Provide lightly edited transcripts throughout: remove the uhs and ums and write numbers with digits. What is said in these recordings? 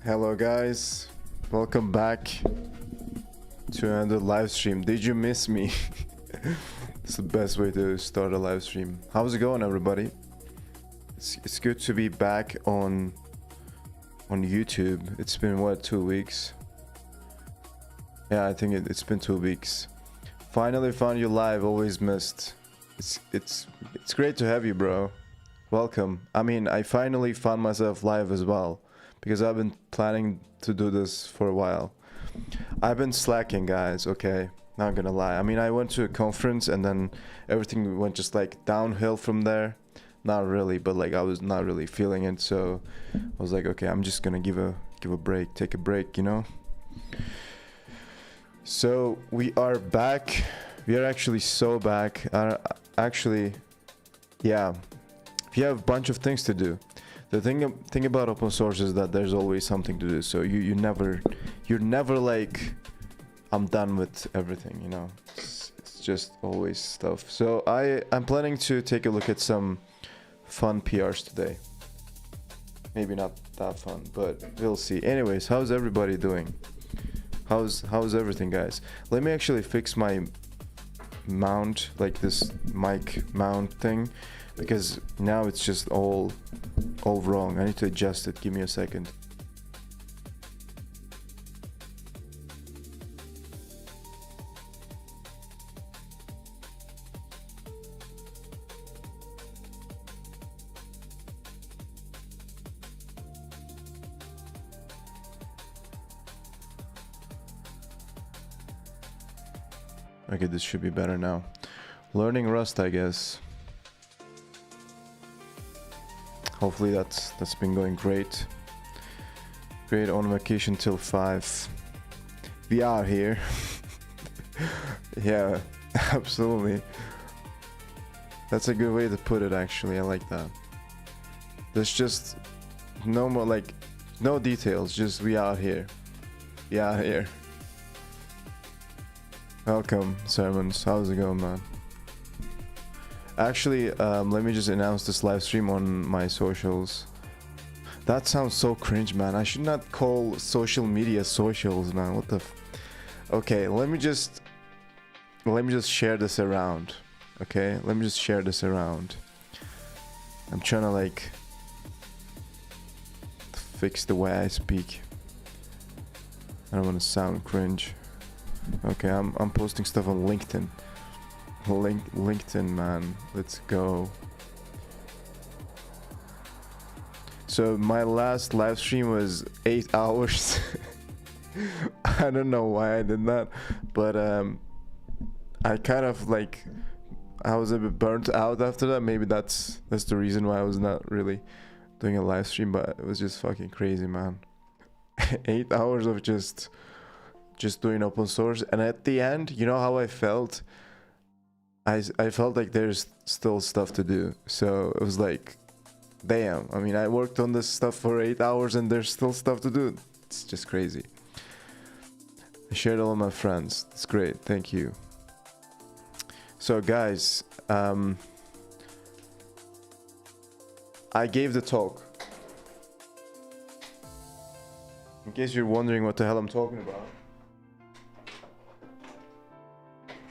Hello guys, welcome back to another live stream. Did you miss me? It's the best way to start a live stream. How's it going, everybody? It's good to be back on YouTube. It's been what, 2 weeks? Yeah, I think it's been 2 weeks. Finally found you live. Always missed. It's great to have you, bro. Welcome. I mean, I finally found myself live as well, because I've been planning to do this for a while. I've been slacking, guys, okay? Not gonna lie. I mean, I went to a conference and then everything went just like downhill from there. Not really, but like I was not really feeling it, so I was like, okay, I'm just gonna give a break, take a break, you know? So we are back. We are actually so back. Actually, yeah. We have a bunch of things to do. The thing about open source is that there's always something to do. So you're never like, I'm done with everything, you know. It's just always stuff. So I'm planning to take a look at some fun PRs today. Maybe not that fun, but we'll see. Anyways, how's everybody doing? How's everything, guys? Let me actually fix my mount, like this mic mount thing, because now it's just all wrong. I need to adjust it. Give me a second. Okay, this should be better now. Learning Rust, I guess. Hopefully that's been going great. Great, on vacation till 5. We are here. Yeah, absolutely. That's a good way to put it, actually. I like that. There's just no more, like, no details. Just we are here. We are here. Welcome, Sermons. How's it going, man? Actually, let me just announce this live stream on my socials. That sounds so cringe, man. I should not call social media socials, man. What the okay, let me just share this around. Okay? Let me just share this around. I'm trying to like fix the way I speak. I don't want to sound cringe. Okay, I'm posting stuff on LinkedIn. LinkedIn, man. Let's go. So my last live stream was 8 hours. I don't know why I did that, but I kind of like, I was a bit burnt out after that. Maybe that's the reason why I was not really doing a live stream, but it was just fucking crazy, man. 8 hours of just doing open source, and at the end, you know how I felt? I felt like there's still stuff to do. So it was like, damn, I mean, I worked on this stuff for 8 hours and there's still stuff to do. It's just crazy. I shared all of my friends. It's great. Thank you. So guys, I gave the talk. In case you're wondering what the hell I'm talking about,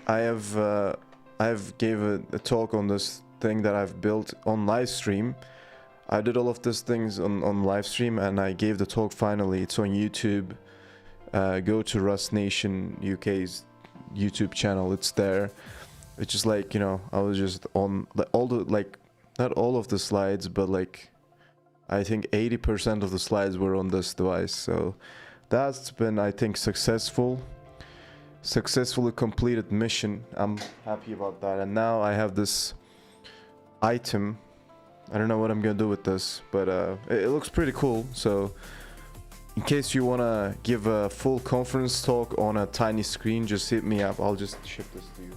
I have gave a talk on this thing that I've built on live stream. I did all of these things on live stream, and I gave the talk finally. It's on YouTube. Go to Rust Nation UK's YouTube channel. It's there. It's just like, you know, I was just on all the, like, not all of the slides, but like I think 80% of the slides were on this device. So that's been, I think, successfully completed mission. I'm happy about that. And now I have this item. I don't know what I'm gonna do with this, but it looks pretty cool. So in case you wanna give a full conference talk on a tiny screen, just hit me up. I'll just ship this to you.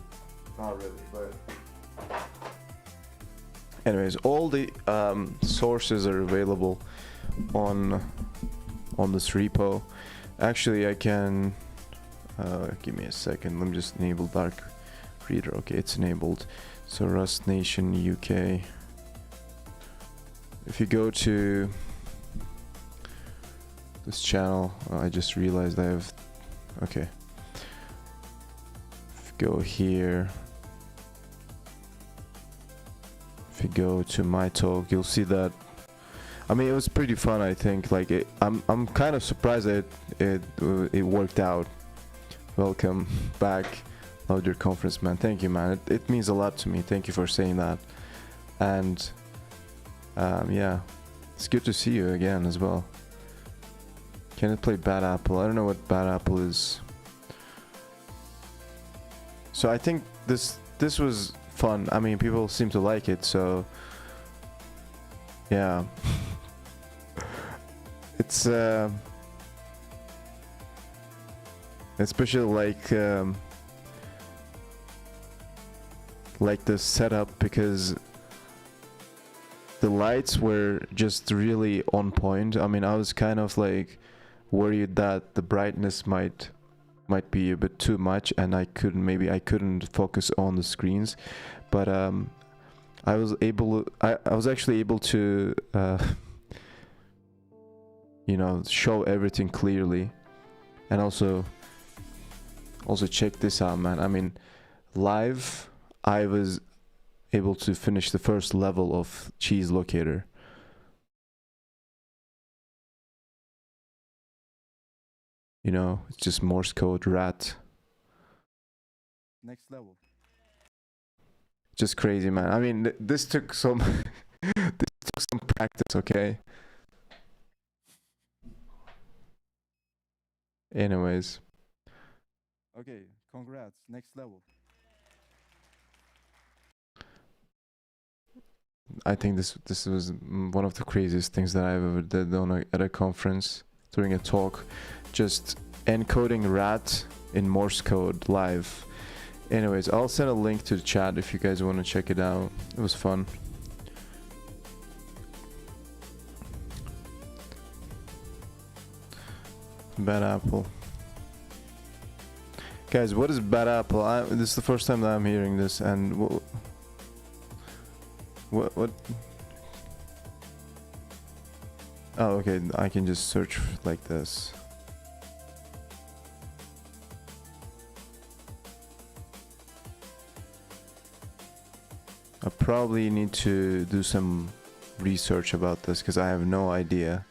Not really, but anyways, all the sources are available on this repo. Actually, I can give me a second. Let me just enable Dark Reader. Okay, it's enabled. So Rust Nation UK. If you go to this channel. I just realized I have, okay. If you go here, if you go to my talk, you'll see that, I mean, it was pretty fun, I think. Like, I'm kind of surprised that it worked out. Welcome back. Loved your conference, man. Thank you, man. It means a lot to me. Thank you for saying that. And yeah, it's good to see you again as well. Can it play Bad Apple? I don't know what Bad Apple is. So I think this was fun. I mean, people seem to like it, so yeah. It's especially like the setup, because the lights were just really on point. I mean, I was kind of like worried that the brightness might be a bit too much, and I couldn't focus on the screens, but I was actually able to you know, show everything clearly. And also check this out, man. I mean, live I was able to finish the first level of cheese locator. You know, it's just Morse code rat. Next level. Just crazy, man. I mean, this took some this took some practice, okay? Anyways. Okay, congrats. Next level. I think this was one of the craziest things that I've ever did at a conference during a talk. Just encoding rat in Morse code live. Anyways, I'll send a link to the chat if you guys want to check it out. It was fun. Bad Apple. Guys, what is Bad Apple? This is the first time that I'm hearing this, and what? Oh, okay, I can just search like this. I probably need to do some research about this, because I have no idea.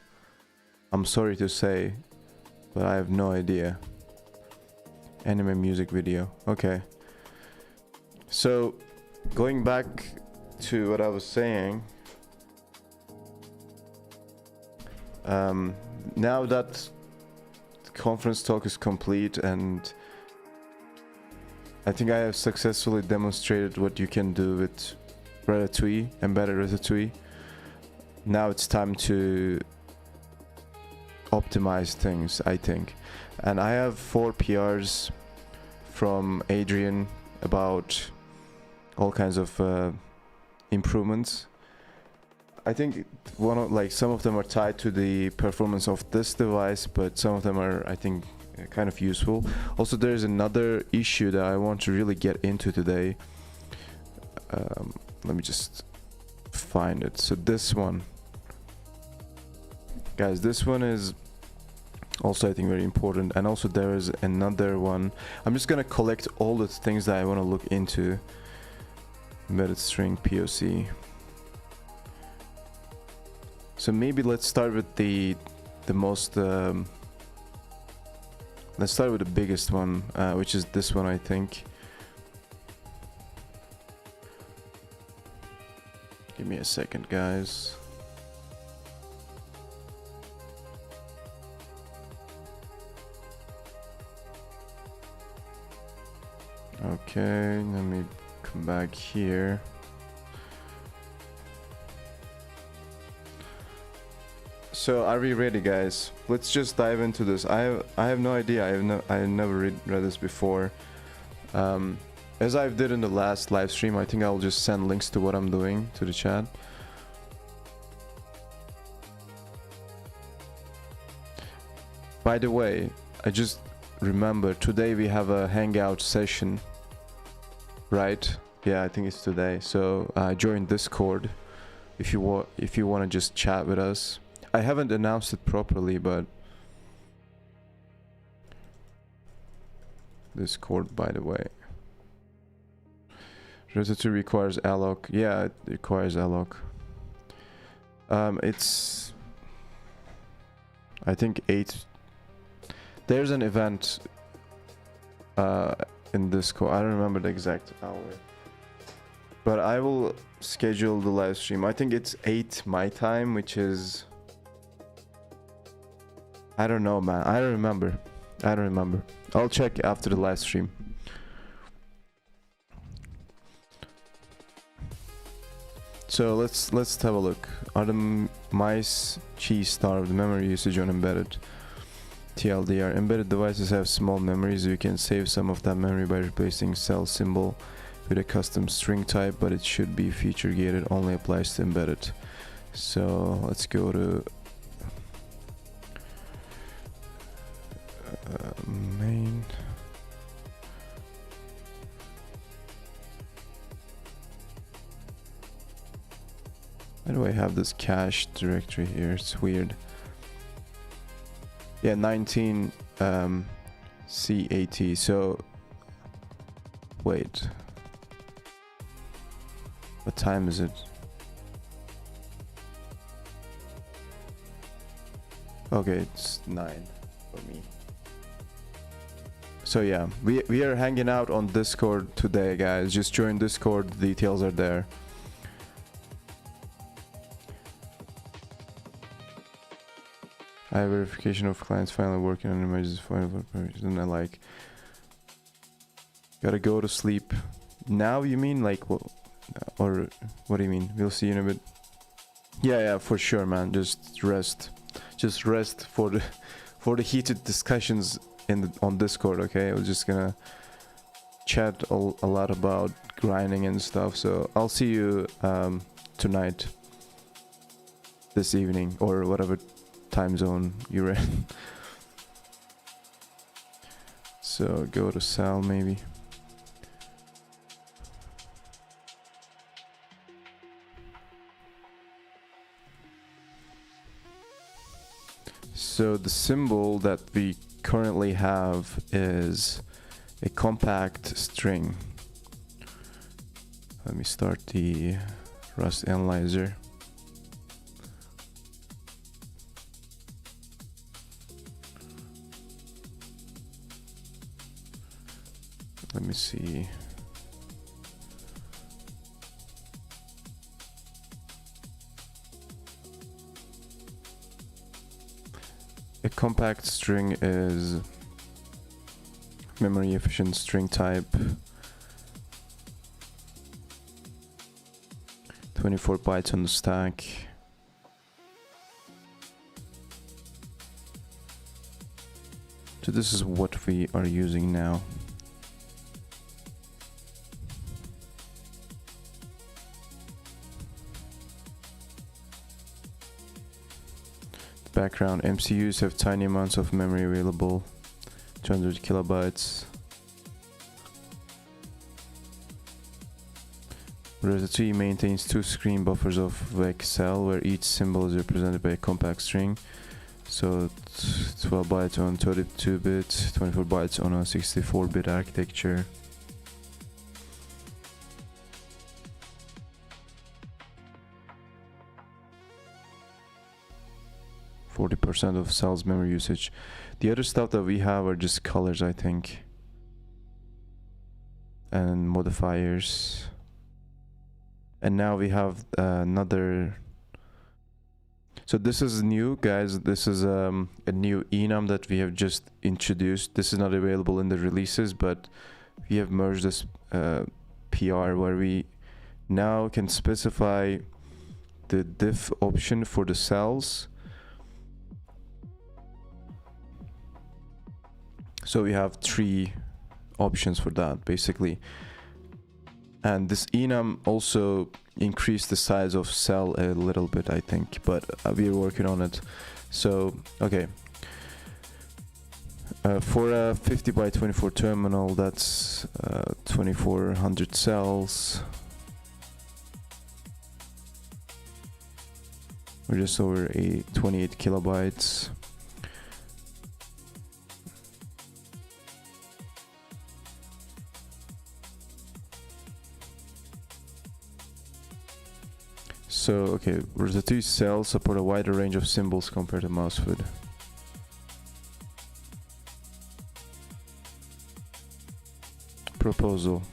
I'm sorry to say, but I have no idea. Anime music video. Okay. So, going back to what I was saying. Now that the conference talk is complete, and I think I have successfully demonstrated what you can do with Ratatouille, embedded Ratatouille. Now it's time to optimize things, I think. And I have 4 PRs from Adrian about all kinds of improvements. I think some of them are tied to the performance of this device, but some of them are, I think, kind of useful. Also, there's another issue that I want to really get into today. Let me just find it. So this one, guys, this one is also, I think, very important. And also there is another one. I'm just gonna collect all the things that I want to look into. Embedded string POC. So maybe let's start with the most let's start with the biggest one, which is this one, I think. Give me a second, guys. Okay, let me come back here. So are we ready, guys? Let's just dive into this. I have no idea. I never read this before. As I did in the last live stream, I think I'll just send links to what I'm doing to the chat. By the way, I just remember today we have a hangout session, right? Yeah, I think it's today. So join Discord if you want to just chat with us. I haven't announced it properly, but Discord, by the way. Rota 2 requires alloc. Yeah, it requires alloc. It's, I think 8. There's an event in Discord. I don't remember the exact hour, but I will schedule the live stream. I think it's 8 my time, which is, I don't know, man. I don't remember. I'll check after the live stream. So let's have a look. Are the mice cheese starved? Memory usage on embedded. TLDR. Embedded devices have small memories. You can save some of that memory by replacing cell symbol with a custom string type, but it should be feature gated. Only applies to embedded. So let's go to main. Why do I have this cache directory here? It's weird. Yeah, 19 CAT. So wait, what time is it? Okay, it's 9 for me. So yeah, we are hanging out on Discord today, guys. Just join Discord, the details are there. I have verification of clients finally working on images final and I like gotta go to sleep now. You mean like what, or what do you mean? We'll see you in a bit. Yeah, for sure, man. Just rest for the heated discussions on Discord. Okay, we're just gonna chat a lot about grinding and stuff. So I'll see you tonight, this evening, or whatever time zone you're in. So go to Sal maybe. So the symbol that we currently have is a compact string. Let me start the Rust analyzer. Let me see. A compact string is memory efficient string type, 24 bytes on the stack. So this is what we are using now. Background MCUs have tiny amounts of memory available, 200 kilobytes. Rota 2 maintains 2 screen buffers of vec cell where each symbol is represented by a compact string. So 12 bytes on 32-bit, 24 bytes on a 64-bit architecture. %, of cell's memory usage. The other stuff that we have are just colors, I think, and modifiers. And now we have another. So this is new, guys. This is a new enum that we have just introduced. This is not available in the releases, but we have merged this PR where we now can specify the diff option for the cells. So we have 3 options for that, basically. And this enum also increased the size of cell a little bit, I think, but we're working on it. So, okay. For a 50 by 24 terminal, that's 2400 cells. We're just over 28 kilobytes. So, okay, the two cells support a wider range of symbols compared to mousefoot. Proposal.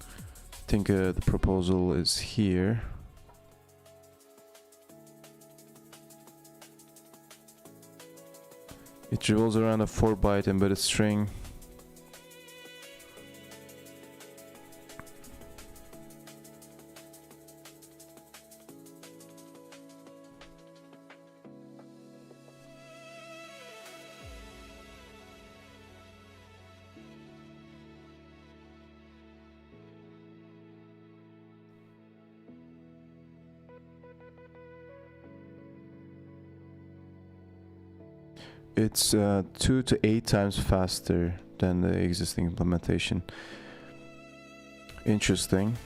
I think the proposal is here. It revolves around a 4-byte embedded string. It's 2 to 8 times faster than the existing implementation. Interesting.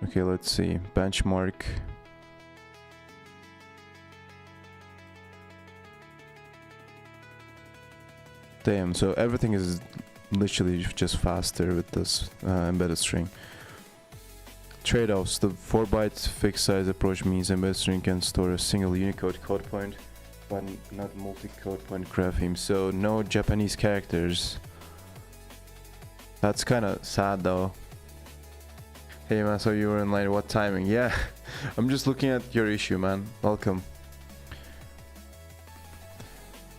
Okay, let's see. Benchmark. Damn, so everything is literally just faster with this embedded string. Trade-offs. The 4-byte fixed size approach means embedded string can store a single Unicode code point, but not multi-code point grapheme. So no Japanese characters. That's kind of sad though. Hey man, so you were in line. What timing? Yeah, I'm just looking at your issue, man. Welcome.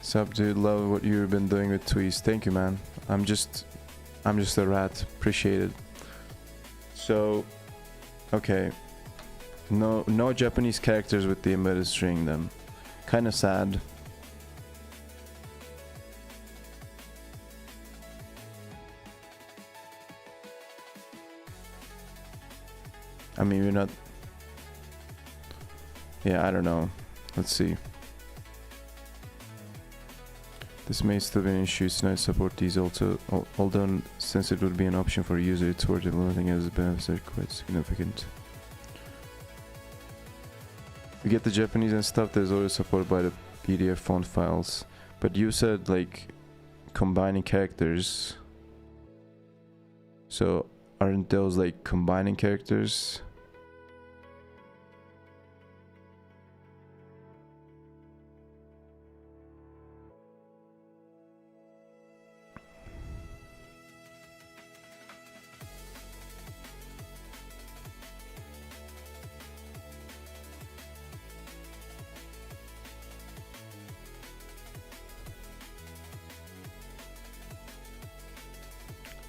Sup, dude. Love what you've been doing with tweets. Thank you, man. I'm just a rat. Appreciate it. So. Okay, no Japanese characters with the embedded string then. Kinda sad. I mean, we're not... Yeah, I don't know. Let's see. This may still be an issue, it's nice to support these also, although since it would be an option for a user, it's worth implementing as the benefits are quite significant. We get the Japanese and stuff, there's always support by the PDF font files. But you said like combining characters. So aren't those like combining characters?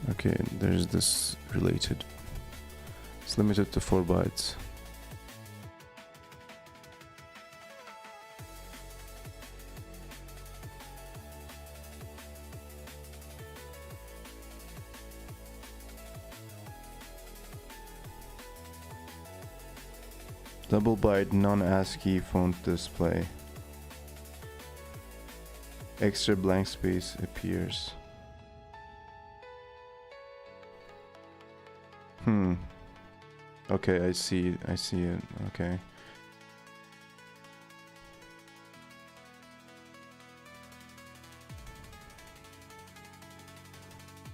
Okay, there's this related. It's limited to 4 bytes. Double byte non-ASCII font display. Extra blank space appears. Okay, I see it, okay.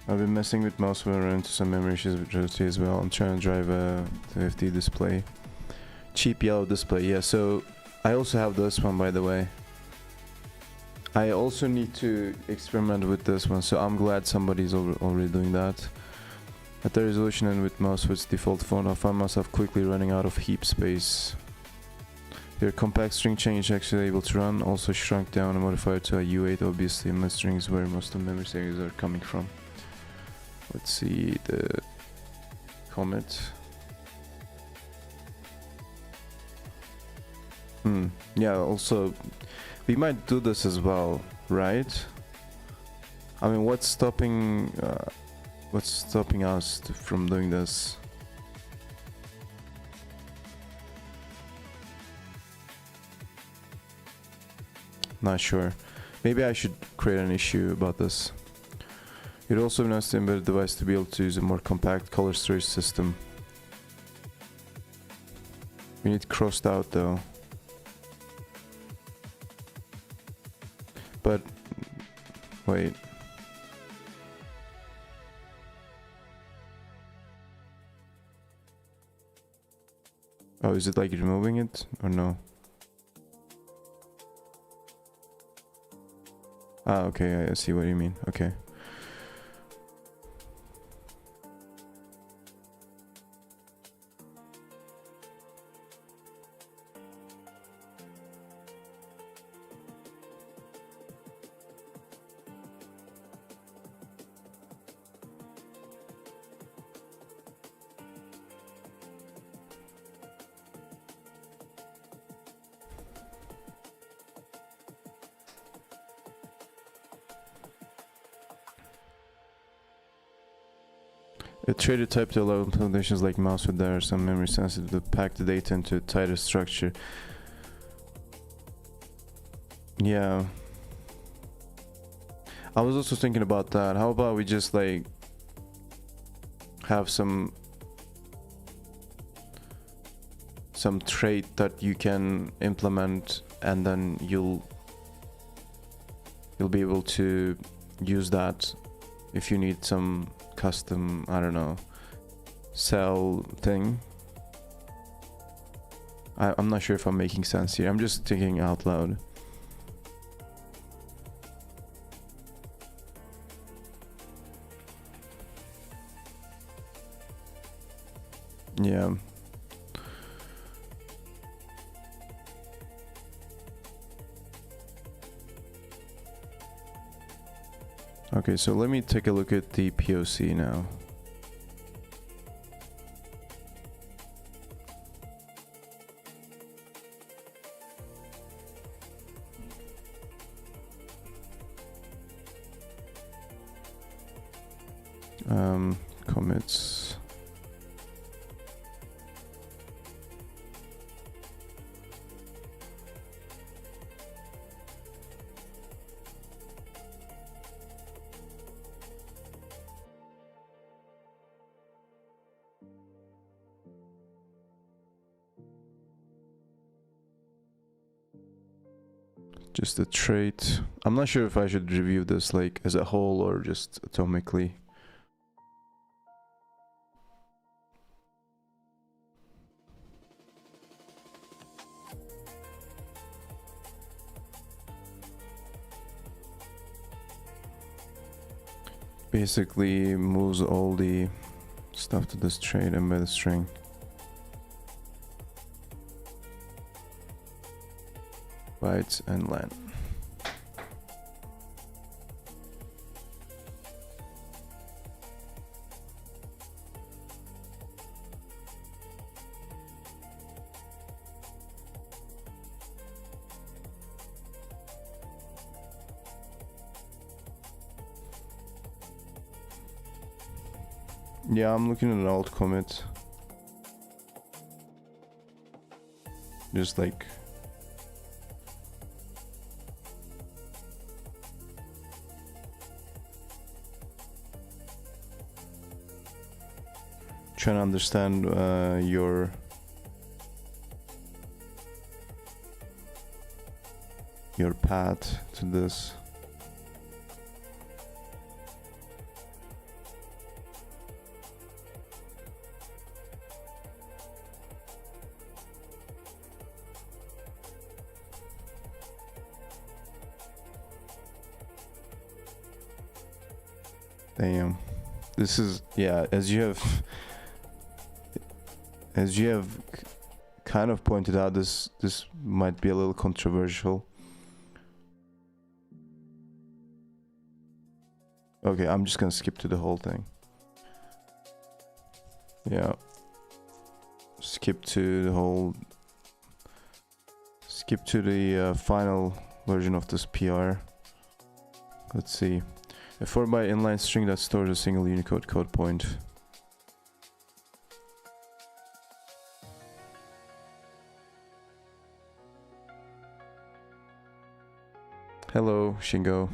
I've been messing with mouse when I run into some memory issues with Rotary as well. I'm trying to drive a 50 display. Cheap yellow display, yeah, so I also have this one, by the way. I also need to experiment with this one, so I'm glad somebody's already doing that. At the resolution and with mouse with default font, I found myself quickly running out of heap space. Your compact string chain is actually able to run, also shrunk down and modified to a U8, obviously my strings where most of the memory series are coming from. Let's see the comment. Yeah, also, we might do this as well, right? I mean, what's stopping us from doing this? Not sure. Maybe I should create an issue about this. It also allows the embedded device to be able to use a more compact color storage system. We need crossed out though. But wait. Oh, is it like removing it or no? Ah, okay, I see what you mean. Okay. A trader type to allow implementations like mouse with there some memory sensitive to pack the data into a tighter structure. Yeah. I was also thinking about that. How about we just like have some trait that you can implement, and then you'll be able to use that if you need some custom, I don't know, cell thing. I'm not sure if I'm making sense here. I'm just thinking out loud. Yeah. Okay, so let me take a look at the POC now. Commits. Just a trait. I'm not sure if I should review this like as a whole or just atomically. Basically moves all the stuff to this trait embedded string. Bytes and len. Yeah, I'm looking at an alt commit. Just like trying to understand your path to this. Damn. This is, yeah, as you have kind of pointed out, this might be a little controversial. Okay, I'm just gonna skip to the whole thing. Yeah. Skip to the final version of this PR. Let's see. A 4-byte inline string that stores a single Unicode code point. Hello, Shingo.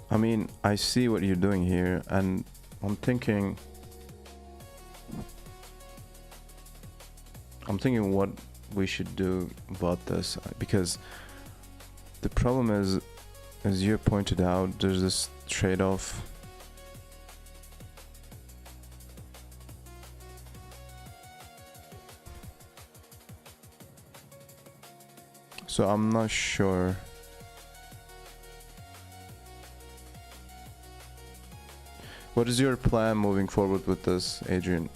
I mean, I see what you're doing here, and I'm thinking what we should do about this, because the problem is, as you pointed out, there's this trade-off. So I'm not sure. What is your plan moving forward with this, Adrian?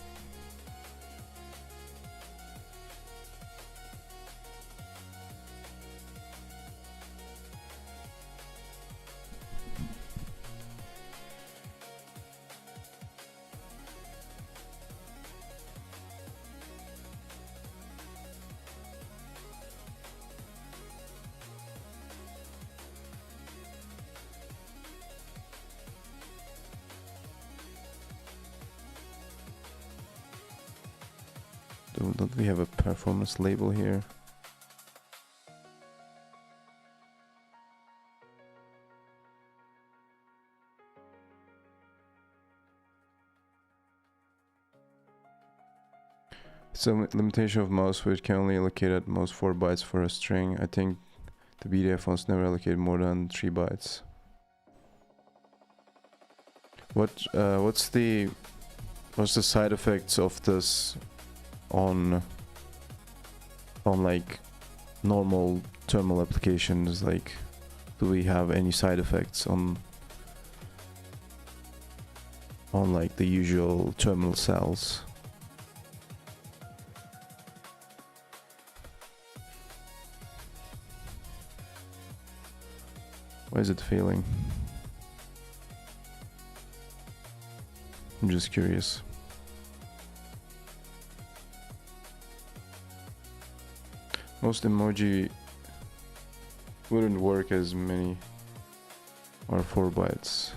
Don't we have a performance label here? So limitation of mouse width can only allocate at most 4 bytes for a string. I think the BDF fonts never allocate more than 3 bytes. What's the side effects of this on like normal terminal applications? Like, do we have any side effects on like the usual terminal cells? What is it feeling? I'm just curious. Most emoji wouldn't work as many or 4 bytes.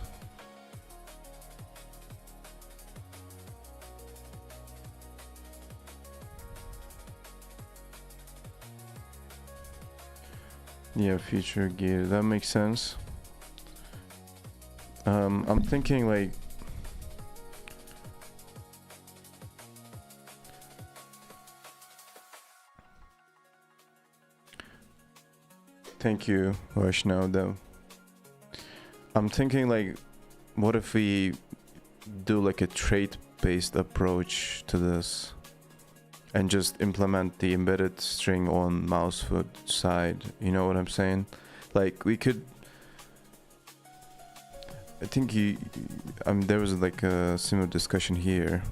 Yeah, future gear, that makes sense. I'm thinking like thank you, Vaishnav, though. I'm thinking like, what if we do like a trait-based approach to this and just implement the embedded string on mouse foot side? You know what I'm saying? Like, we could, I think there was like a similar discussion here.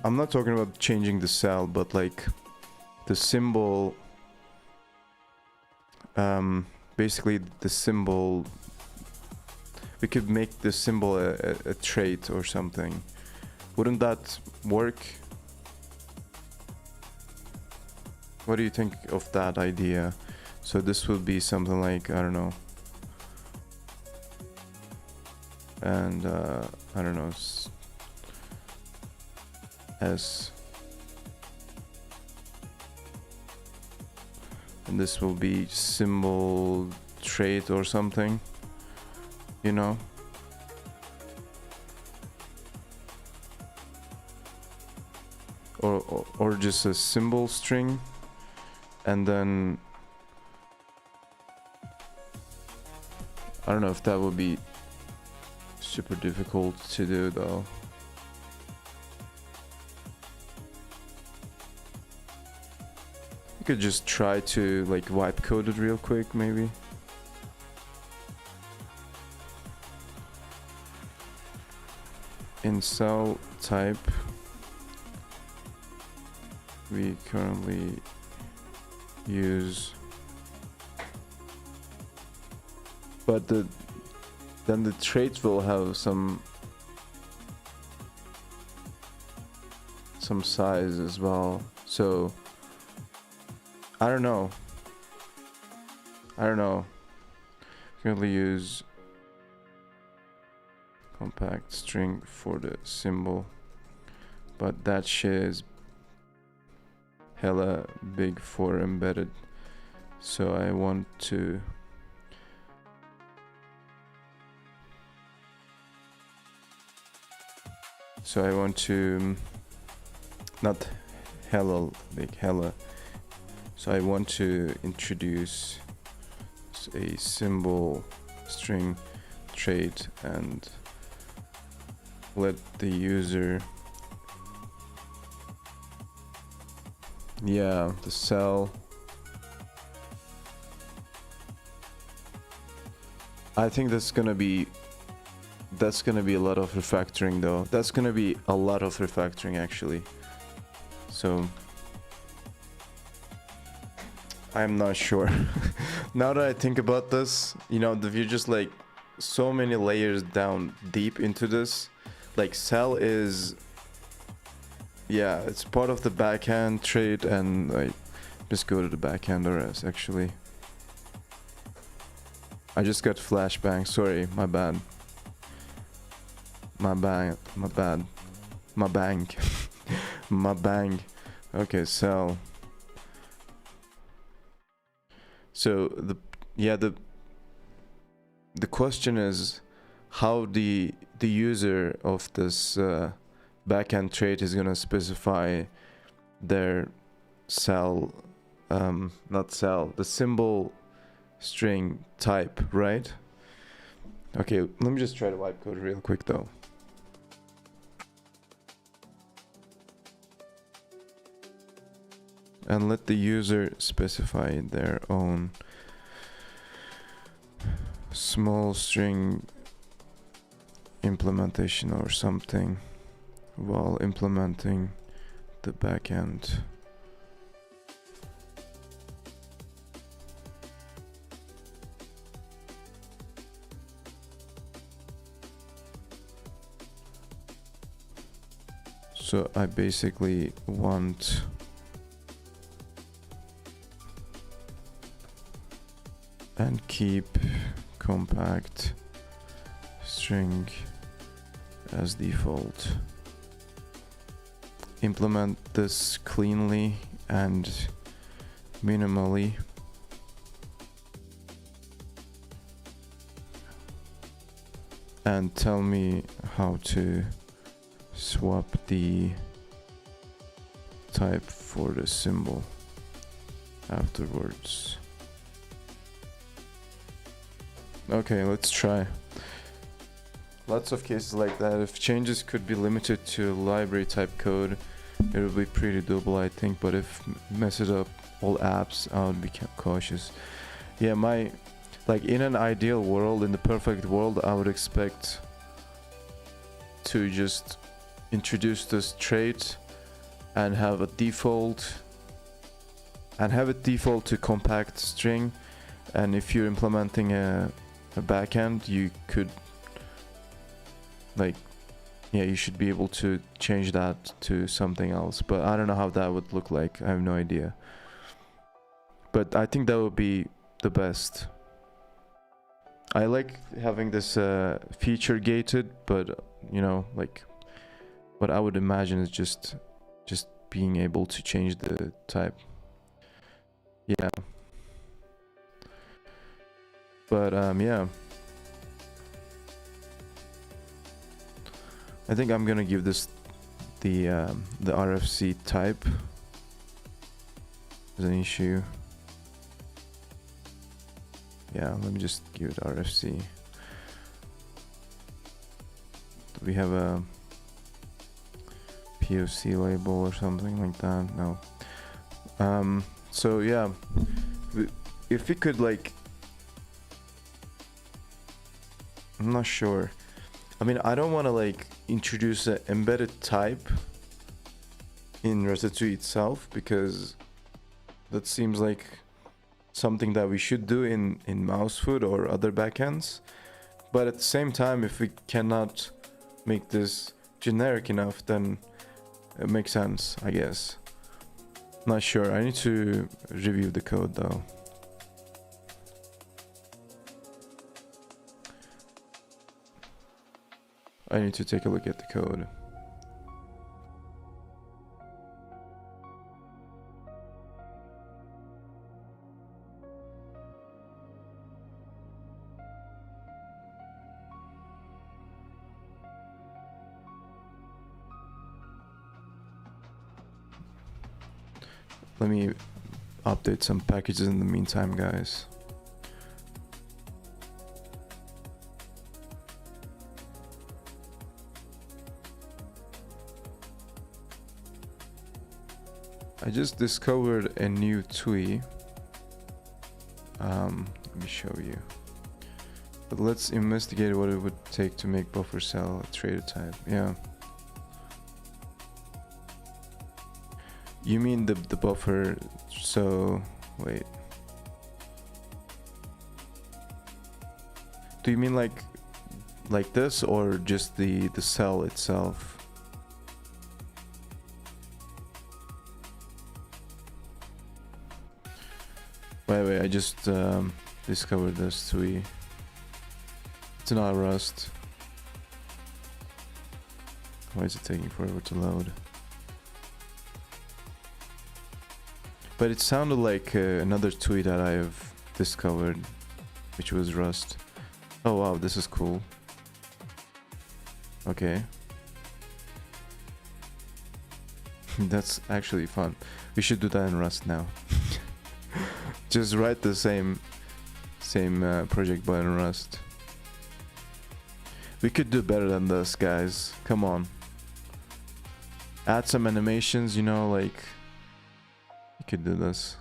I'm not talking about changing the cell, but like the symbol, basically the symbol, we could make the symbol a trait or something. Wouldn't that work? What do you think of that idea? So this would be something like, I don't know, and I don't know, S, and this will be symbol trait or something, you know? Or just a symbol string, and then I don't know if that would be super difficult to do though. Could just try to like wipe code it real quick, maybe. In cell type, we currently use, but then the traits will have some size as well. So I don't know. Currently use compact string for the symbol, but that shit is hella big for embedded. So I want to not hella big, hella. So I want to introduce a symbol string trait and let the user, yeah, the cell. I think that's gonna be a lot of refactoring though. That's gonna be a lot of refactoring actually. So I'm not sure. Now that I think about this, you know, if you're just like so many layers down deep into this, like cell is, yeah, it's part of the backhand trait, and I just go to the backhand RS actually. I just got flashbang, sorry, my bad. My bang. My bang. Okay, cell. So the question is how the user of this backend trait is gonna specify their cell, not cell, the symbol string type, right? Okay, let me just try to wipe code real quick though. And let the user specify their own small string implementation or something while implementing the backend. So I basically want and keep compact string as default. Implement this cleanly and minimally. And tell me how to swap the type for the symbol afterwards. Okay, let's try. Lots of cases like that. If changes could be limited to library type code, it would be pretty doable, I think. But if messes up all apps, I would be cautious. Yeah, like in an ideal world, in the perfect world, I would expect to just introduce this trait and have a default to compact string. And if you're implementing a backend, you could, like, yeah, you should be able to change that to something else. But I don't know how that would look like. I have no idea. But I think that would be the best. I like having this feature gated, but you know, like, what I would imagine is just being able to change the type. Yeah. But yeah, I think I'm gonna give this the RFC type as an issue. Yeah, let me just give it RFC. Do we have a POC label or something like that? No. So yeah, if we could, like, I'm not sure. I mean, I don't want to like introduce an embedded type in Ratatouille itself, because that seems like something that we should do in Mousefoot or other backends. But at the same time, if we cannot make this generic enough, then it makes sense, I guess. Not sure. I need to review the code though. I need to take a look at the code. Let me update some packages in the meantime, guys. I just discovered a new TUI. Let me show you. But let's investigate what it would take to make buffer cell a trader type. Yeah. You mean the buffer, so wait. Do you mean like this, or just the cell itself? By the way, I just discovered this TUI. It's not Rust. Why is it taking forever to load? But it sounded like another TUI that I have discovered, which was Rust. Oh wow, this is cool. Okay. That's actually fun. We should do that in Rust now. Just write the same project but in Rust. We could do better than this, guys. Come on. Add some animations, you know, like you could do this.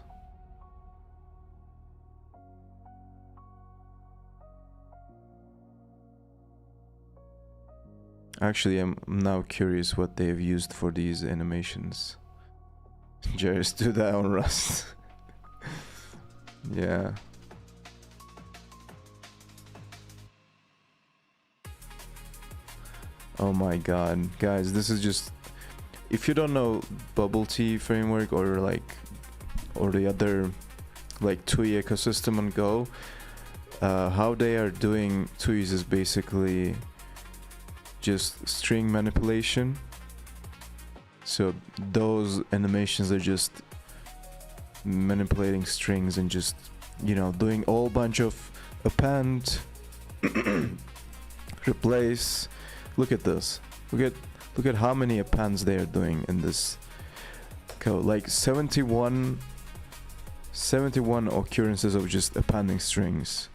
Actually, I'm now curious what they've used for these animations. Just do that on Rust. Yeah. Oh my god, guys, this is just, if you don't know bubble tea framework or the other like TUI ecosystem on Go, how they are doing TUIs is basically just string manipulation. So those animations are just manipulating strings and just, you know, doing all bunch of append, replace. Look at this. Look at how many appends they are doing in this code. Like 71 occurrences of just appending strings.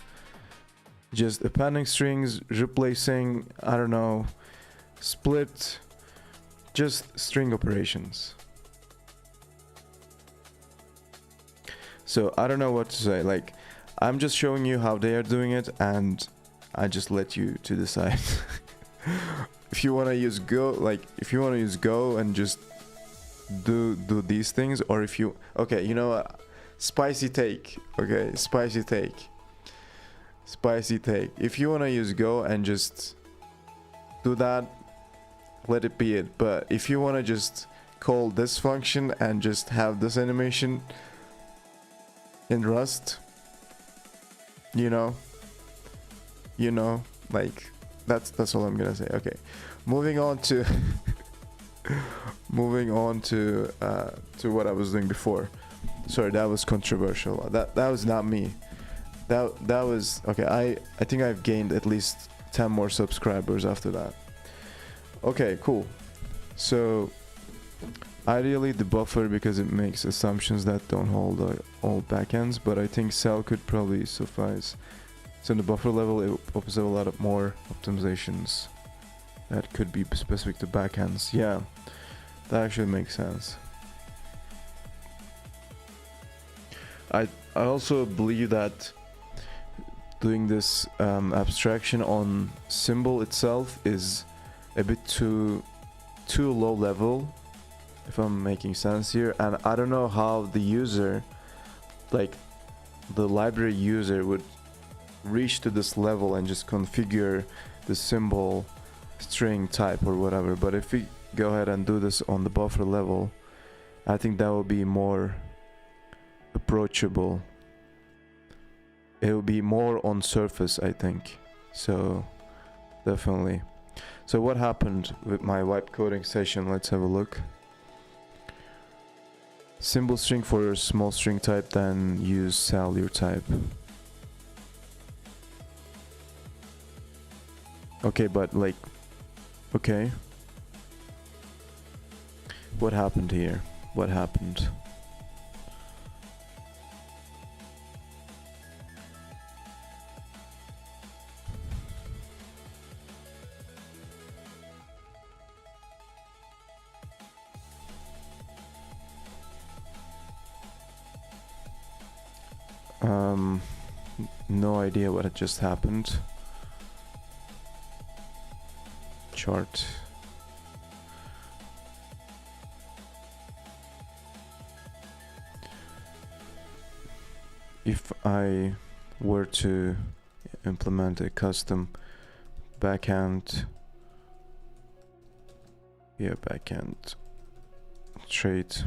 Just appending strings, replacing, I don't know, split, just string operations. So I don't know what to say. Like, I'm just showing you how they are doing it, and I just let you to decide. If you want to use Go, like if you want to use Go and just do these things, or if you, okay, you know what, spicy take. Okay, spicy take. If you want to use Go and just do that, let it be it. But if you want to just call this function and just have this animation in Rust, you know, like that's all I'm gonna say. Okay, moving on to what I was doing before. Sorry, that was controversial. That was not me. That was okay. I think I've gained at least 10 more subscribers after that. Okay, cool. So ideally the buffer, because it makes assumptions that don't hold all backends, but I think cell could probably suffice. So in the buffer level, it opens up a lot of more optimizations that could be specific to backends. Yeah, that actually makes sense. I also believe that doing this abstraction on symbol itself is a bit too low level, if I'm making sense here, and I don't know how the user, like the library user, would reach to this level and just configure the symbol string type or whatever. But if we go ahead and do this on the buffer level, I think that will be more approachable. It will be more on surface, I think. So definitely. So what happened with my wipe coding session? Let's have a look. Symbol string for small string type, then use salure type. Okay, but like, okay. What happened here? What happened? Um, no idea what had just happened. Chart. If I were to implement a custom backhand trait,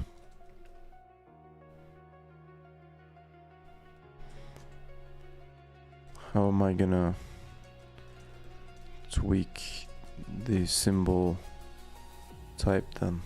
how am I gonna tweak the symbol type then?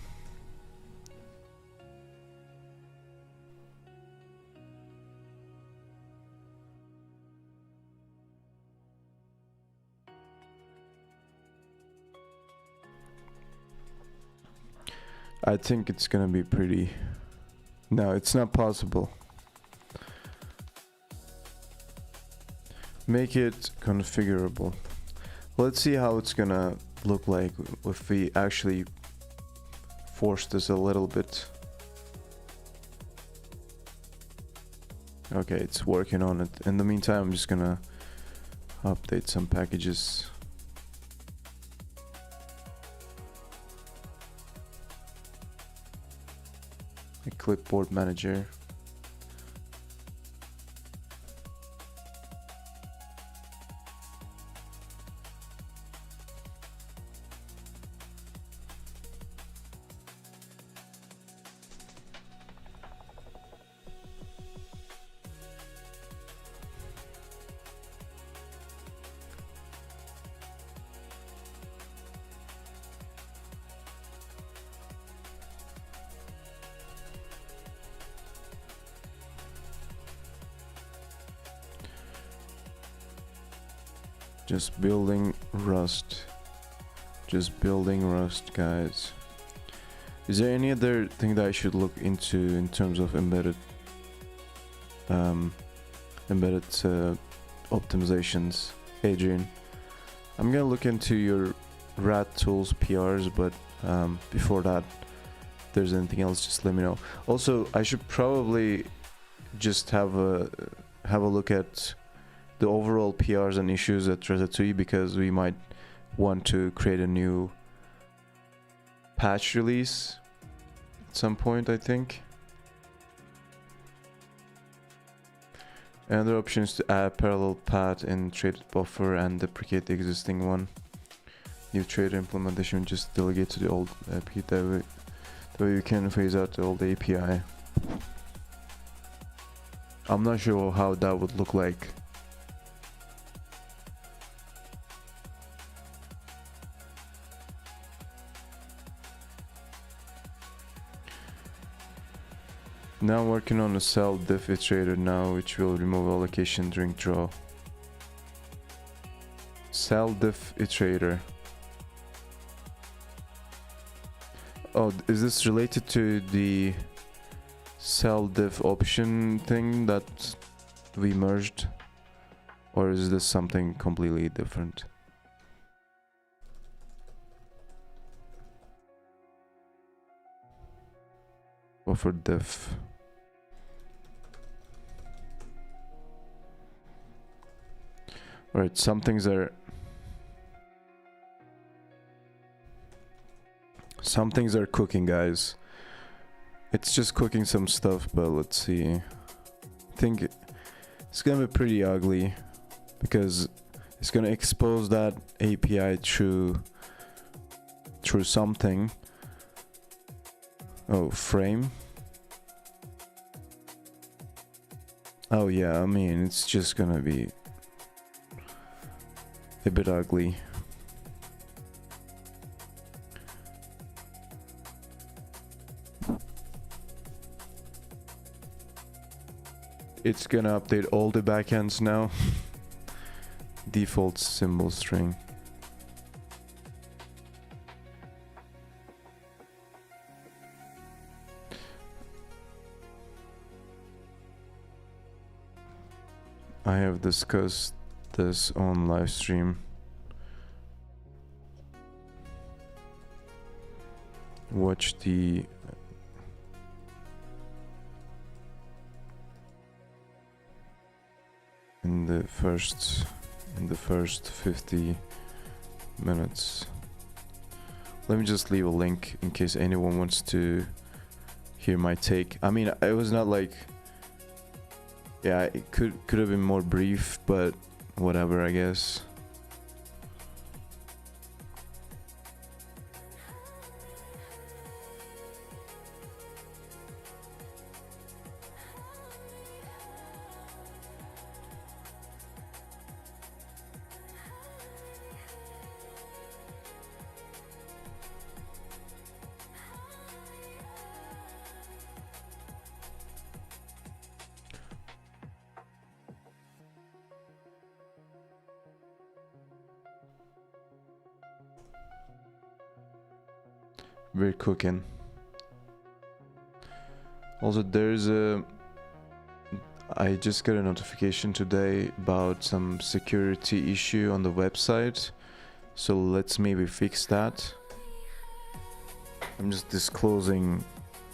I think it's gonna be pretty... No, it's not possible. Make it configurable. Let's see how it's gonna look like if we actually force this a little bit. Okay, it's working on it. In the meantime, I'm just gonna update some packages. A clipboard manager. Just building Rust. Just building Rust, guys. Is there any other thing that I should look into in terms of embedded optimizations, Adrian? I'm gonna look into your rat tools PRs, but before that, if there's anything else, just let me know. Also, I should probably just have a look at the overall PRs and issues at Ratatouille, because we might want to create a new patch release at some point, I think. Another option is to add parallel path in traded buffer and deprecate the existing one. New trader implementation, just delegate to the old API. That way you can phase out the old API. I'm not sure how that would look like. Now I'm working on a cell diff iterator now, which will remove allocation during draw. Cell diff iterator. Oh, is this related to the cell diff option thing that we merged? Or is this something completely different? Buffer diff. Alright, some things are cooking, guys. It's just cooking some stuff, but let's see. I think it's gonna be pretty ugly because it's gonna expose that API through something. Oh, frame. Oh yeah, I mean, it's just gonna be a bit ugly. It's gonna update all the backends now. Default symbol string. I have discussed this on live stream. Watch the in the first 50 minutes. Let me just leave a link in case anyone wants to hear my take. I mean, it was not like, yeah, it could have been more brief, but whatever, I guess. We're cooking. Also, I just got a notification today about some security issue on the website, so let's maybe fix that. I'm just disclosing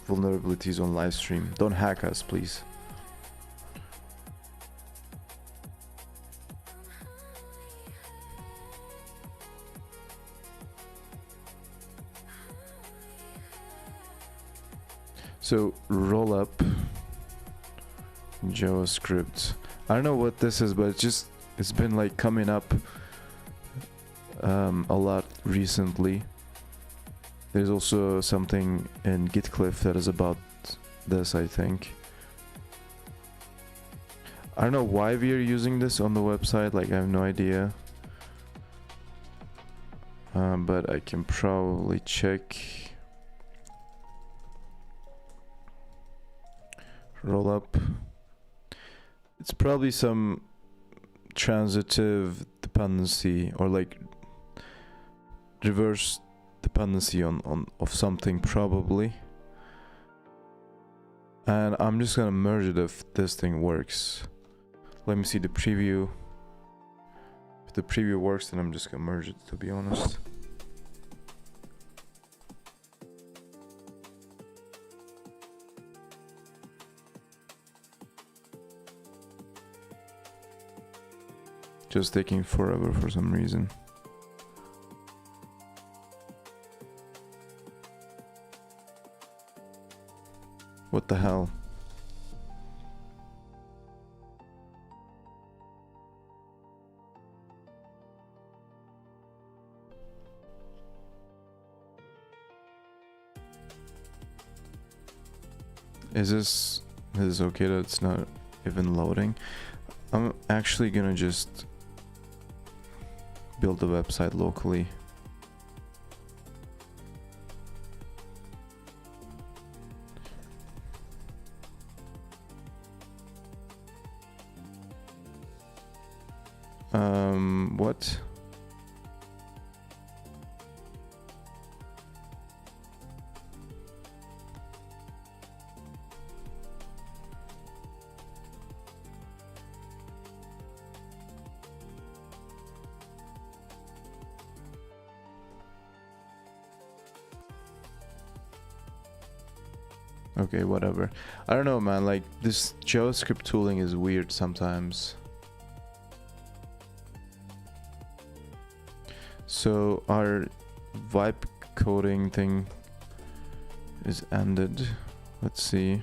vulnerabilities on live stream. Don't hack us, please. So roll up JavaScript. I don't know what this is, but it's been like coming up a lot recently. There's also something in GitCliff that is about this, I think. I don't know why we are using this on the website, like I have no idea. But I can probably check. Roll up. It's probably some transitive dependency or like reverse dependency on of something probably. And I'm just gonna merge it if this thing works. Let me see the preview. If the preview works, then I'm just gonna merge it, to be honest. Just taking forever for some reason. What the hell? Is this okay that it's not even loading? I'm actually gonna just build the website locally. What? Okay, whatever. I don't know, man, like this JavaScript tooling is weird sometimes. So our vibe coding thing is ended. Let's see.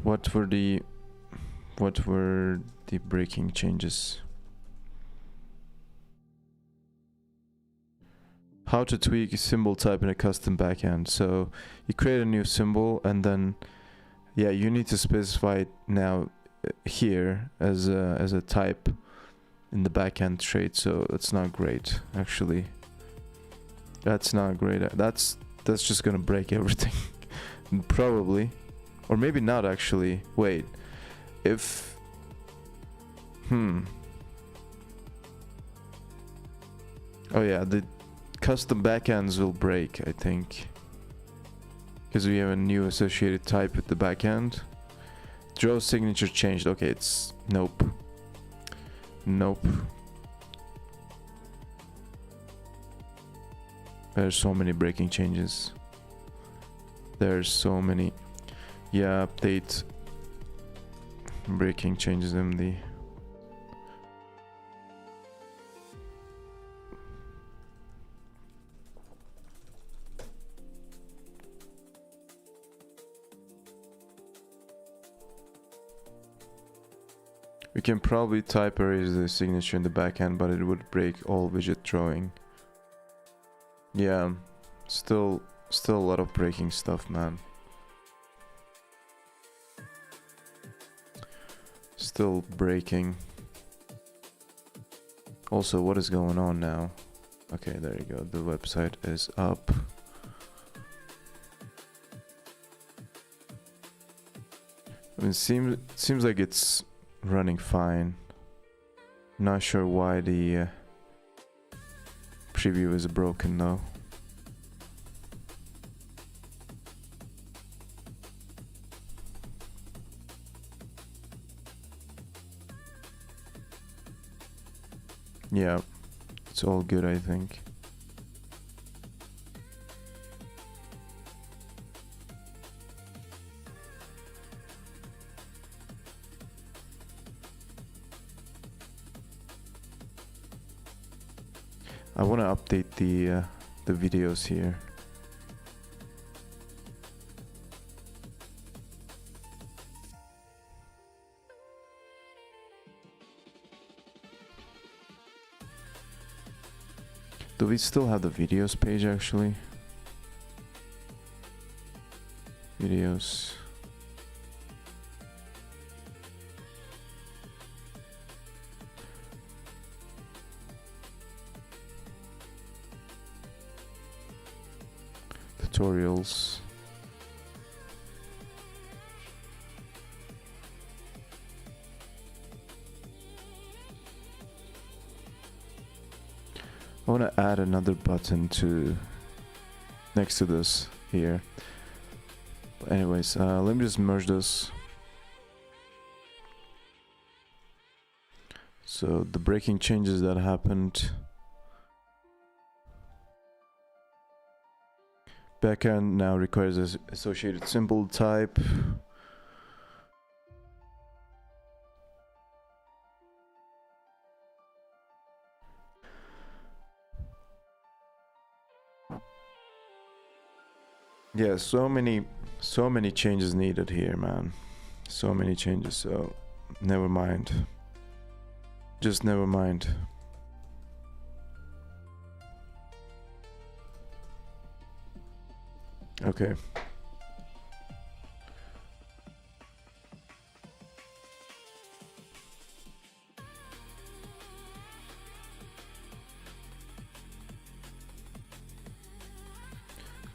What were the breaking changes? How to tweak a symbol type in a custom backend. So you create a new symbol and then, yeah, you need to specify it now here as a type in the backend trait. So that's not great, actually. That's not great. That's just gonna break everything, probably, or maybe not actually. Wait, if oh yeah, the custom backends will break, I think, because we have a new associated type with the backend. Draw signature changed. Okay, it's nope. There's so many breaking changes. There's so many. Yeah, update Breaking changes MD. We can probably type erase the signature in the backend, but it would break all widget drawing. Yeah, still a lot of breaking stuff, man. Still breaking. Also, what is going on now? Okay, there you go. The website is up. I mean, seems like it's running fine. Not sure why the preview is broken though. Yeah, it's all good, I think. I want to update the videos here. Do we still have the videos page actually? Videos. Tutorials. I want to add another button to next to this here. But anyways, let me just merge this. So the breaking changes that happened. Backend now requires an associated symbol type. Yeah, so many changes needed here, man. So many changes, so never mind. Just never mind. Okay.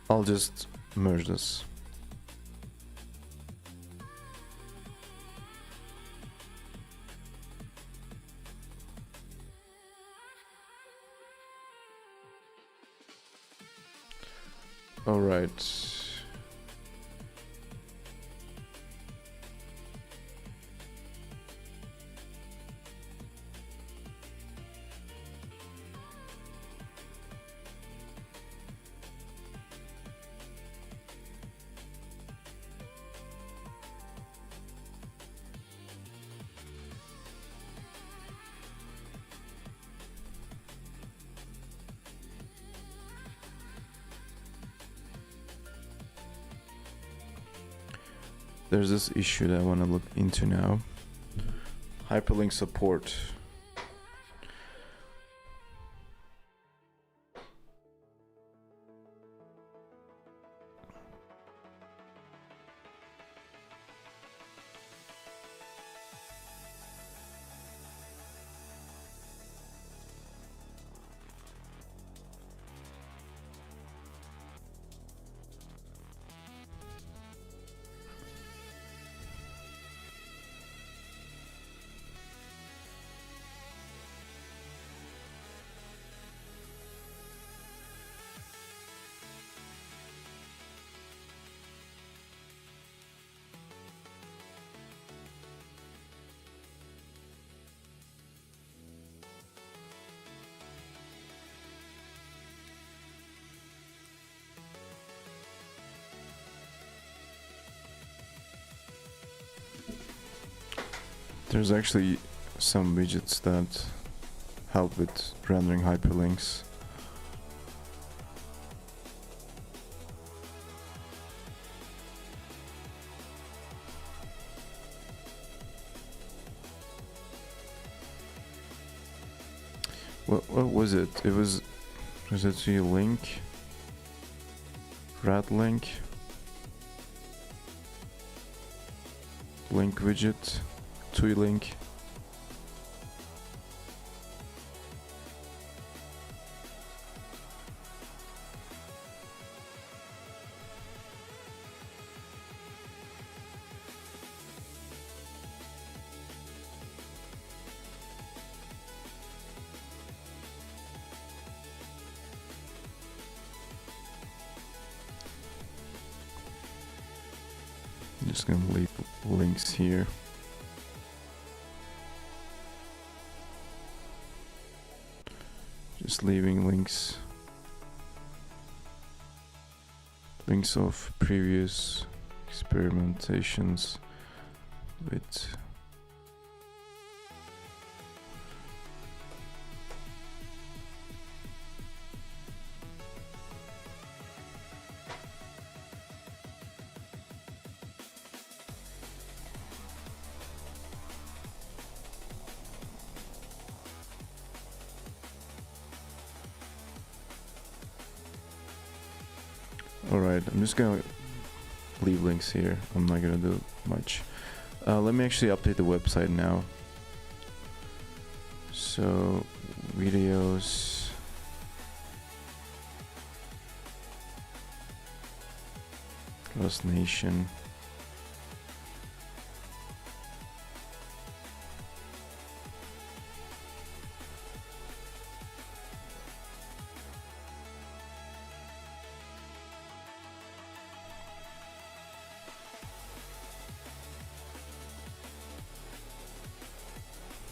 I'll just merge this. All right. There's this issue that I want to look into now. Hyperlink support. There's actually some widgets that help with rendering hyperlinks. What was it? It was a link? Ratlink? Link widget? TUI link? I'm just gonna leave links here. Just leaving links of previous experimentations with Alright, I'm just gonna leave links here. I'm not gonna do much. Let me actually update the website now. So, videos. Rust Nation.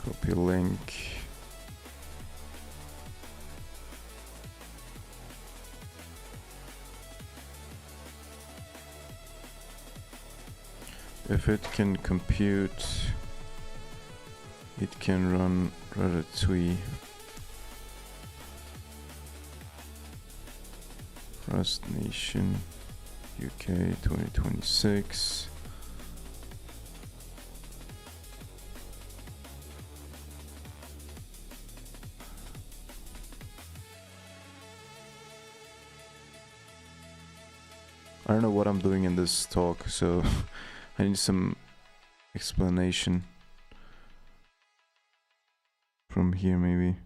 Copy link. If it can compute, it can run Ratatouille. Rust Nation UK 2026. I don't know what I'm doing in this talk, so I need some explanation from here maybe.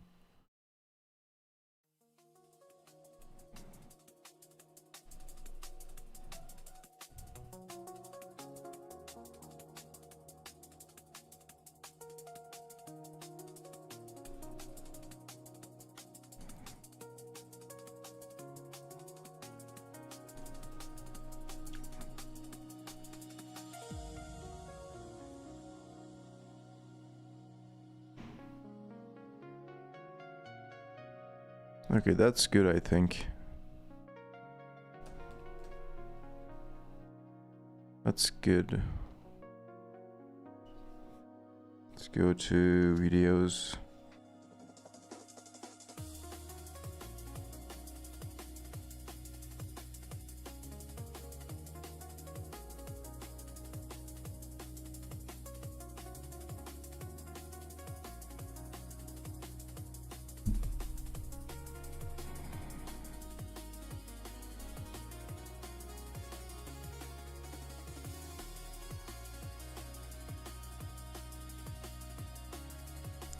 Okay, that's good, I think. That's good. Let's go to videos.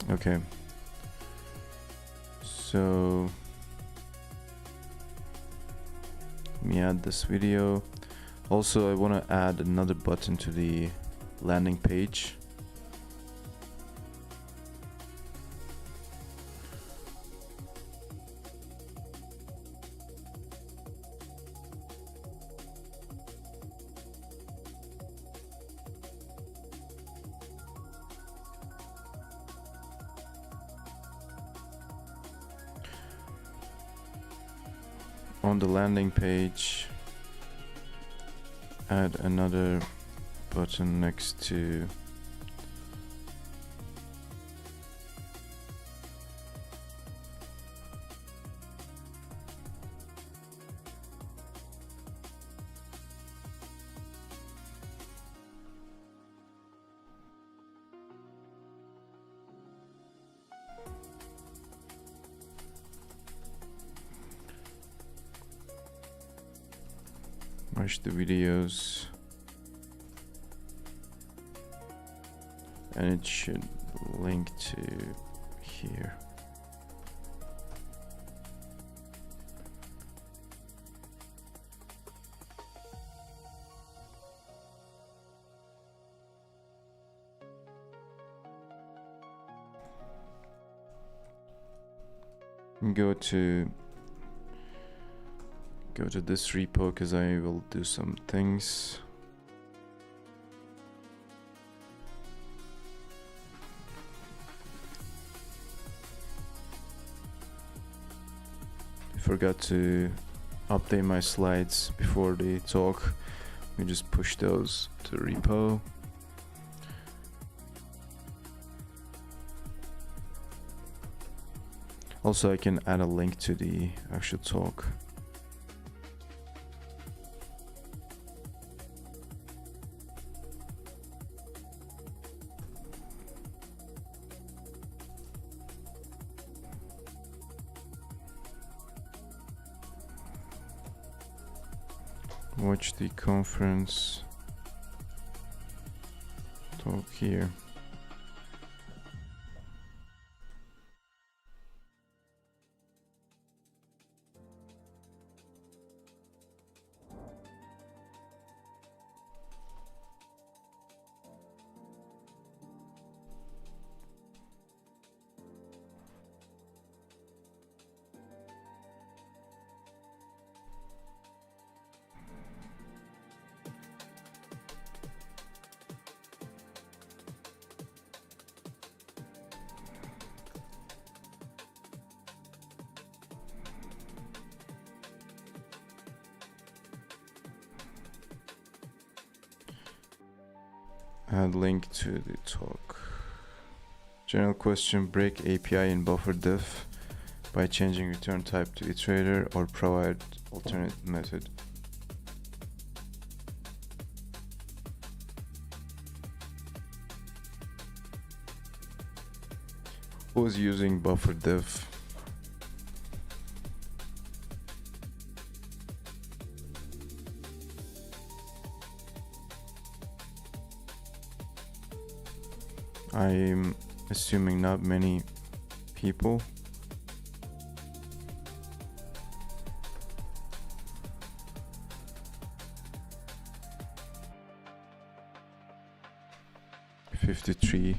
Okay, so let me add this video. Also, I want to add another button to the landing page. On the landing page, add another button next to watch the videos, and it should link to here. Go to this repo because I will do some things. I forgot to update my slides before the talk. We just push those to the repo. Also, I can add a link to the actual talk. Watch the conference talk here. Add link to the talk. General question: break API in buffer dev by changing return type to iterator or provide alternate method. Who's using buffer dev? I'm assuming not many people. $53.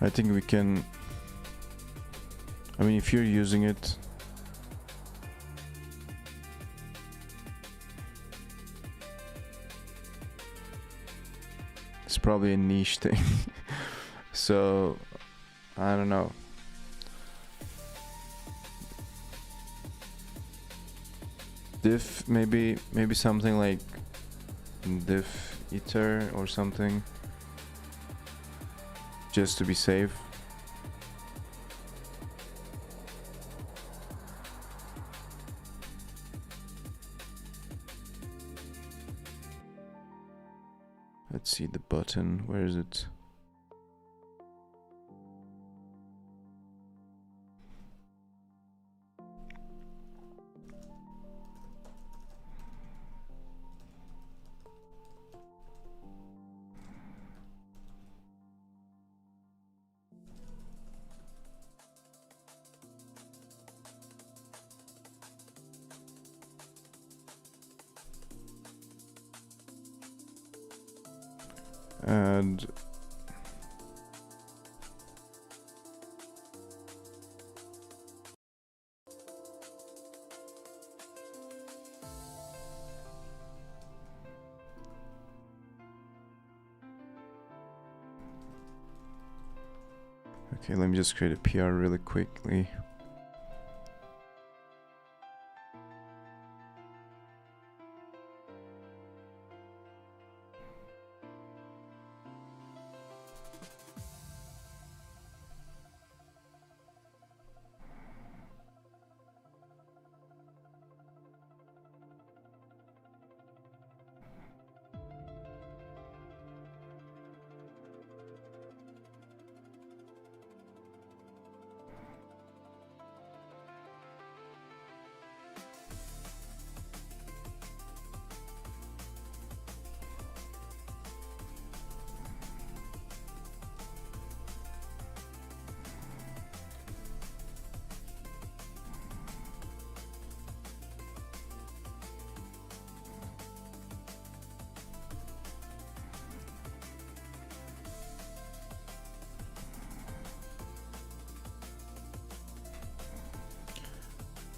I think we can, I mean, if you're using it, it's probably a niche thing. So, I don't know. Diff, maybe something like diff iter or something. Just to be safe. Let's see the button. Where is it? And okay, let me just create a PR really quickly.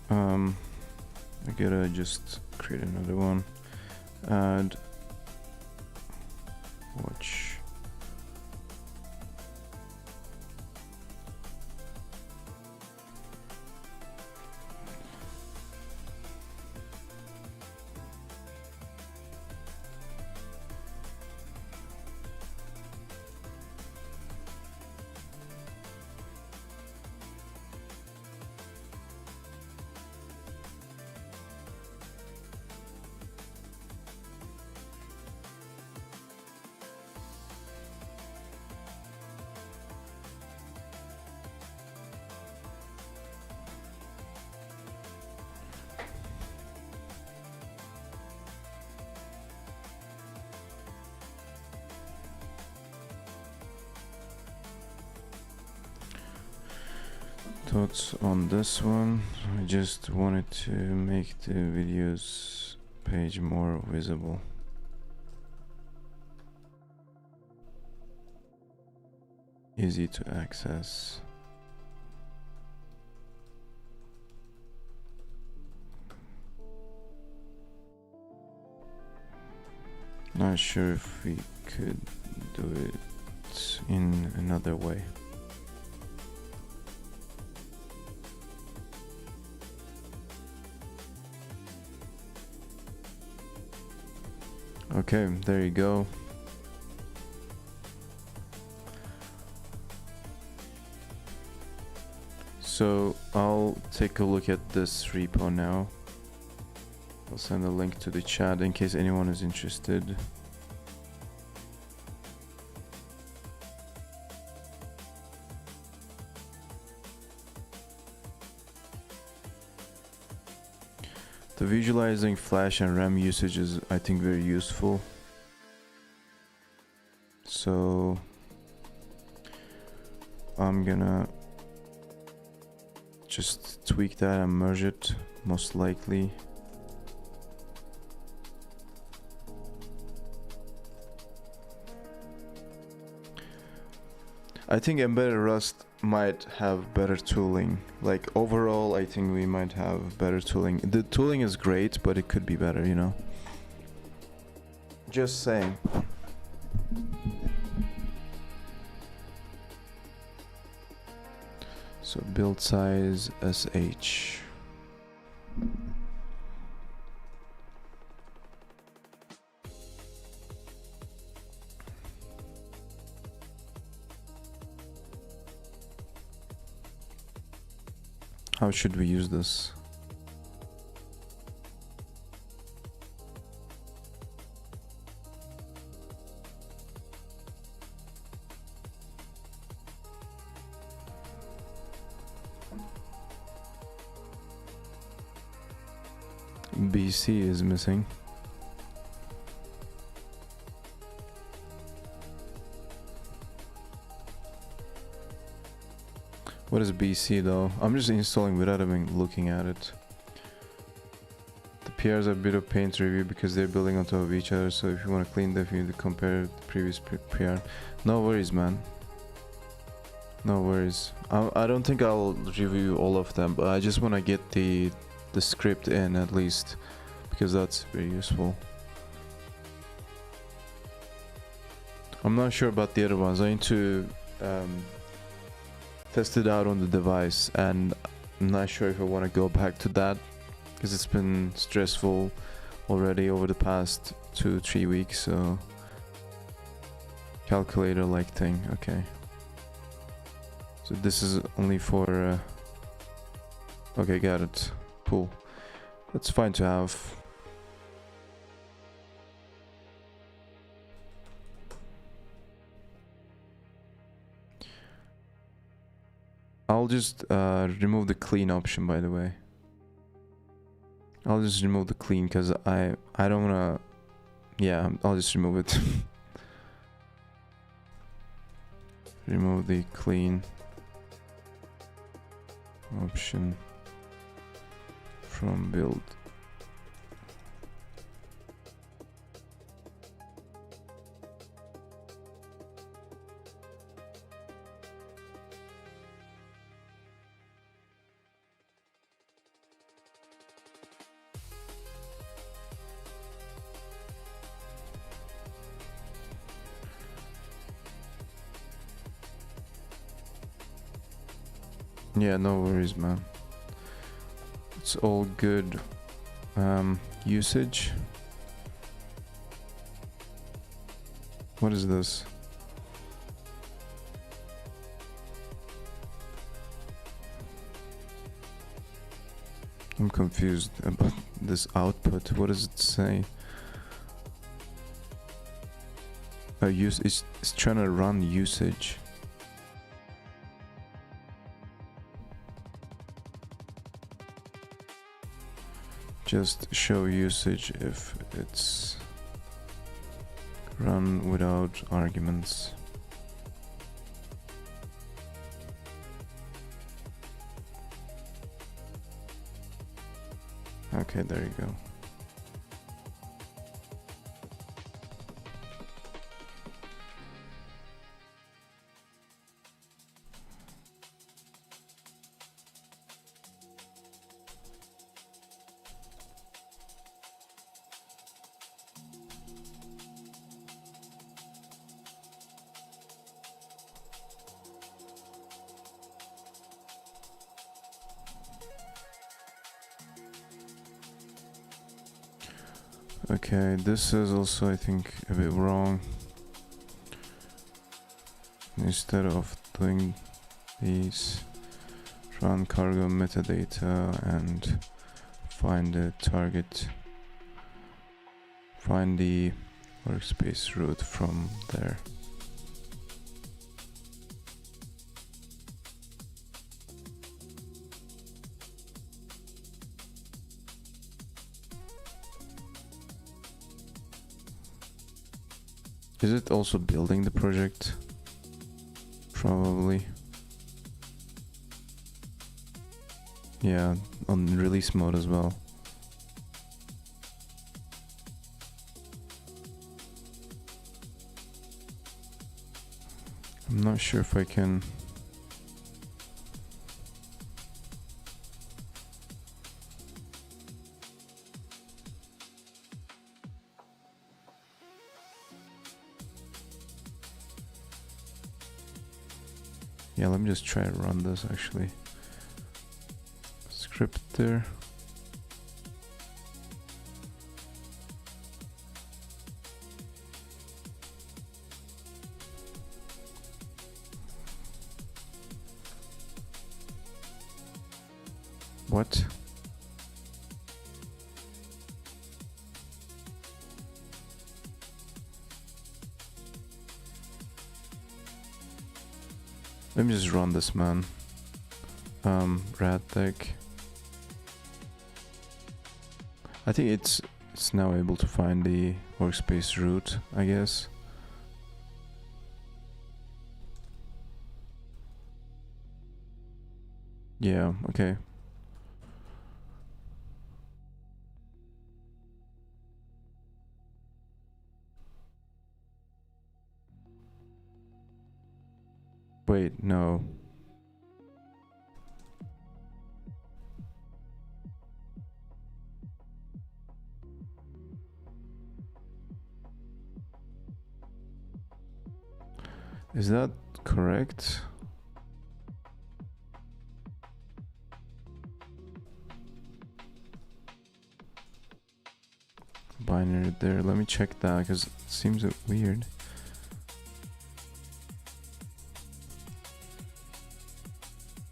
I gotta just create another one. Add watch. Thoughts on this one. I just wanted to make the videos page more visible. Easy to access. Not sure if we could do it in another way. Okay, there you go. So I'll take a look at this repo now. I'll send a link to the chat in case anyone is interested. The visualizing flash and RAM usage is, I think, very useful. So I'm gonna just tweak that and merge it, most likely. I think embedded Rust might have better tooling. Like overall, I think we might have better tooling. The tooling is great, but it could be better, you know? Just saying. So build size SH. How should we use this? BC is missing. What is BC though? I'm just installing without even looking at it. The PRs are a bit of pain to review because they're building on top of each other, so if you want to clean them, you need to compare the previous PR. No worries, man. No worries. I don't think I'll review all of them, but I just want to get the script in at least, because that's very useful. I'm not sure about the other ones. I need to test it out on the device, and I'm not sure if I want to go back to that because it's been stressful already over the past 2-3 weeks. So calculator like thing. Okay, so this is only for okay, got it. Cool, that's fine to have. I'll just remove the clean option, by the way. I'll just remove the clean because I don't wanna. Yeah, I'll just remove it. Remove the clean option from build. Yeah, no worries, man. It's all good. Usage. What is this? I'm confused about this output. What does it say? It's trying to run usage. Just show usage if it's run without arguments. Okay, there you go. Okay, this is also, I think, a bit wrong. Instead of doing these, run cargo metadata and find the target, find the workspace route from there. Is it also building the project? Probably. Yeah, on release mode as well. I'm not sure if I can... Yeah, let me just try to run this actually. Script there. What? Let me just run this, man. Ratworks. I think it's now able to find the workspace route, I guess. Yeah, okay. Wait, no. Is that correct? Binary there. Let me check that because it seems weird.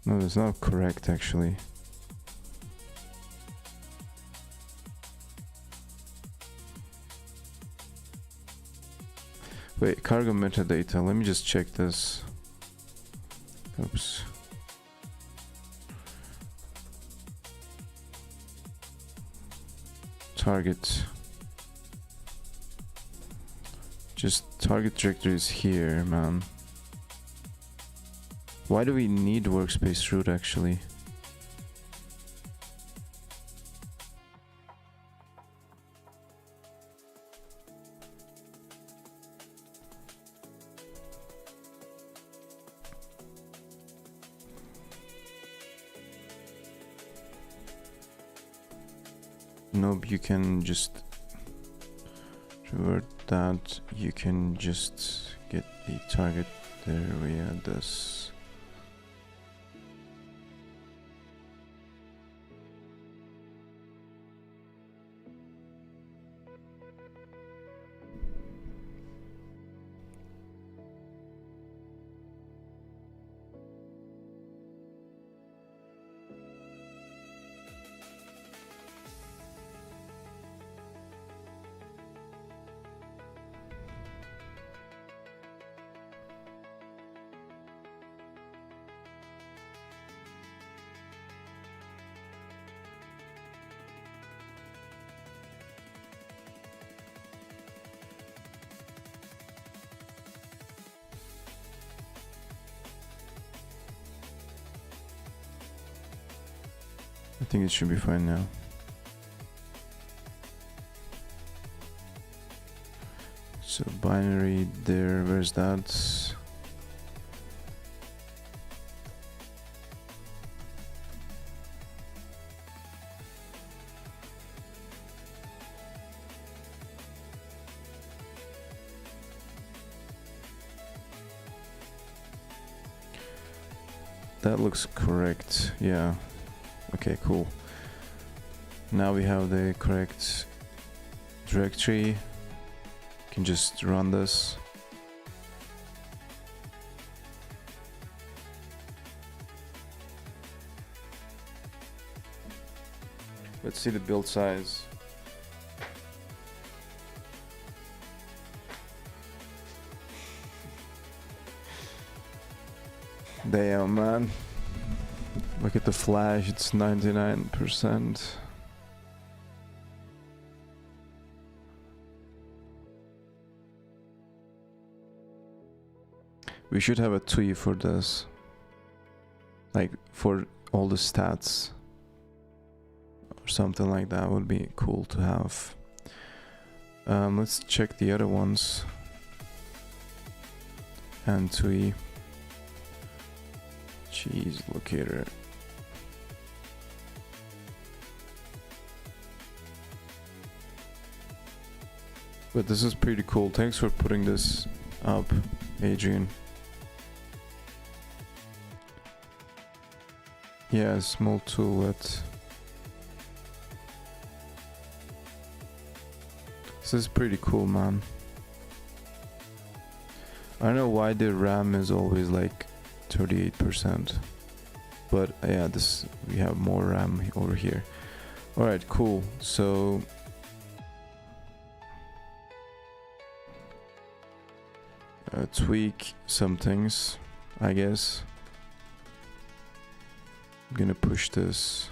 No, that's not correct actually. Wait, cargo metadata. Let me just check this. Oops. Target. Just target directory is here, man. Why do we need workspace root actually? Nope, you can just revert that. You can just get the target there via this. I think it should be fine now. So binary there, where's that? That looks correct, yeah. Okay, cool. Now we have the correct directory. Can just run this. Let's see the build size. Damn, man. Look at the flash, it's 99%. We should have a tree for this. Like, for all the stats. Or something like that would be cool to have. Let's check the other ones. And tree. Jeez, locator. But this is pretty cool. Thanks for putting this up, Adrian. Yeah, small toollet. This is pretty cool, man. I don't know why the RAM is always like 38%. But yeah, this we have more RAM over here. Alright, cool. So tweak some things, I guess. I'm gonna push this.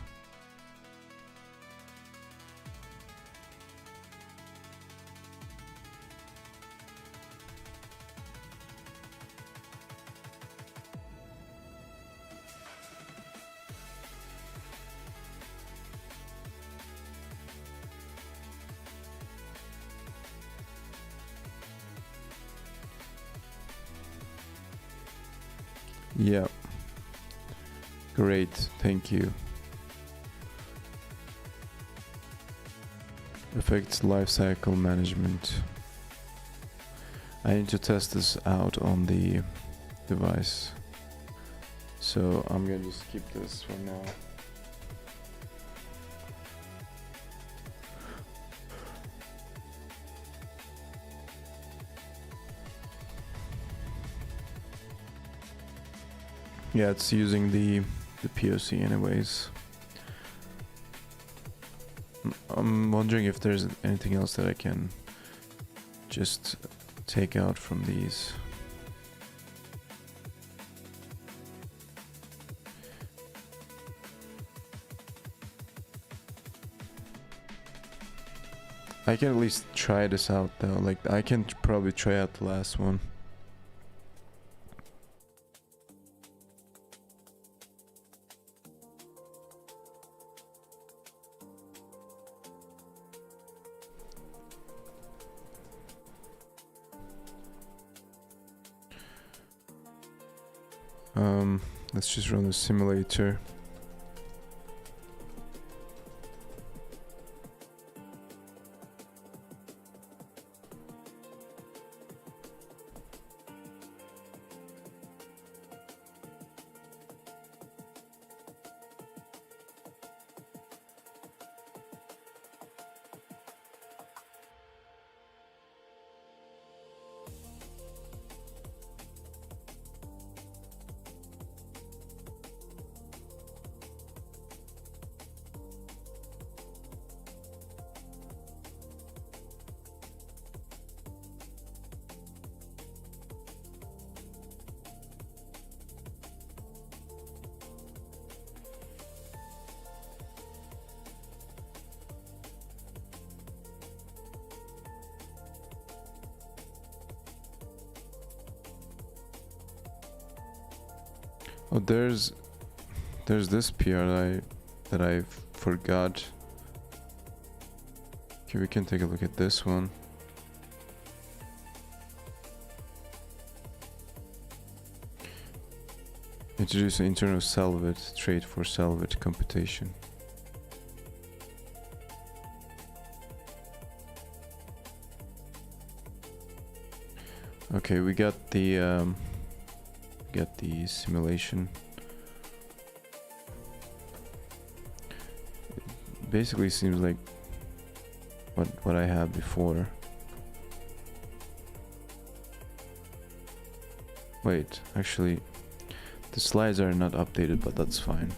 Yeah. Great, thank you. Affects lifecycle management. I need to test this out on the device. So I'm gonna just keep this for now. Yeah, it's using the POC anyways. I'm wondering if there's anything else that I can just take out from these. I can at least try this out though, like I can probably try out the last one. Let's just run the simulator. Oh, there's this PR that that I forgot. Okay, we can take a look at this one. Introduce an internal salvage trait for salvage computation. Okay, we got the simulation. It basically seems like what I had before. Wait, actually, the slides are not updated, but that's fine.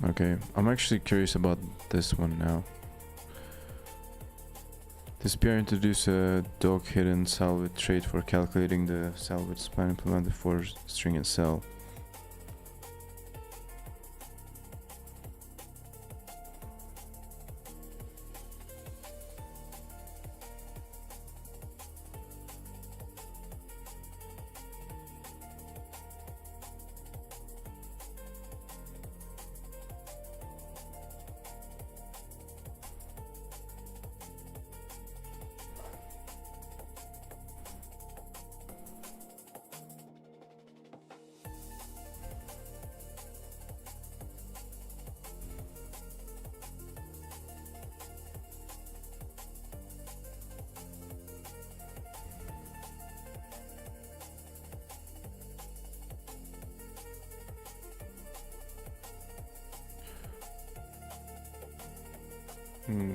Okay, I'm actually curious about this one now. This PR introduced a dog hidden salvage trait for calculating the salvage span implemented for string and cell.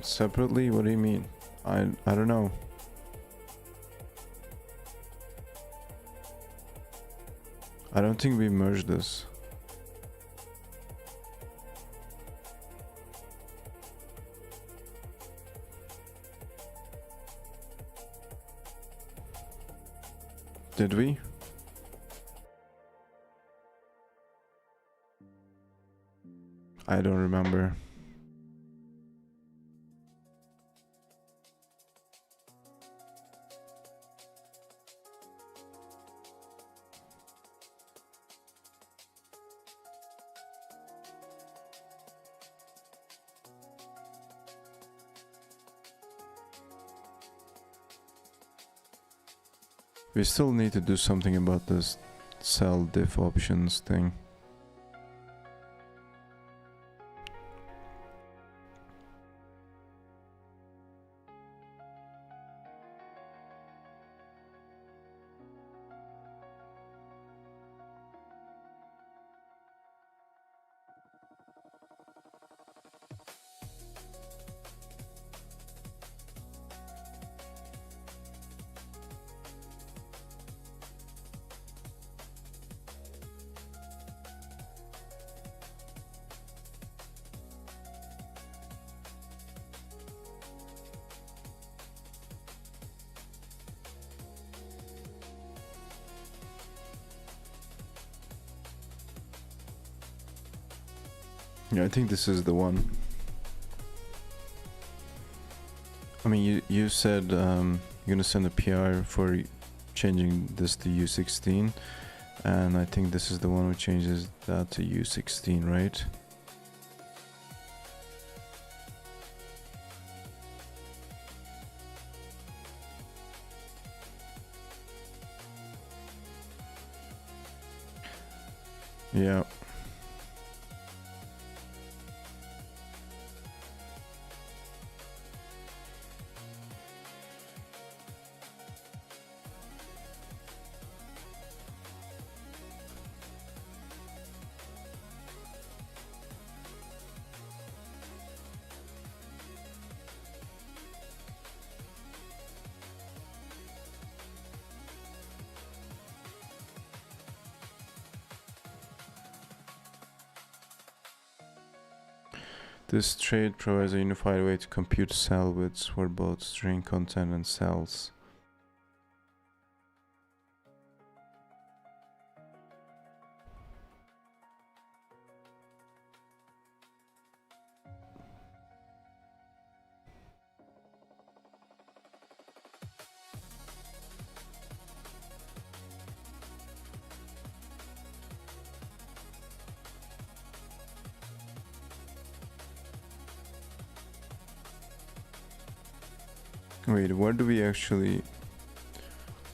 Separately? What do you mean? I don't know. I don't think we merged this. Did we? I don't remember. We still need to do something about this cell diff options thing. Yeah, I think this is the one. I mean, you said you're gonna send a PR for changing this to U16, and I think this is the one who changes that to U16, right? Yeah. This trait provides a unified way to compute cell widths for both string content and cells. Wait, where do we actually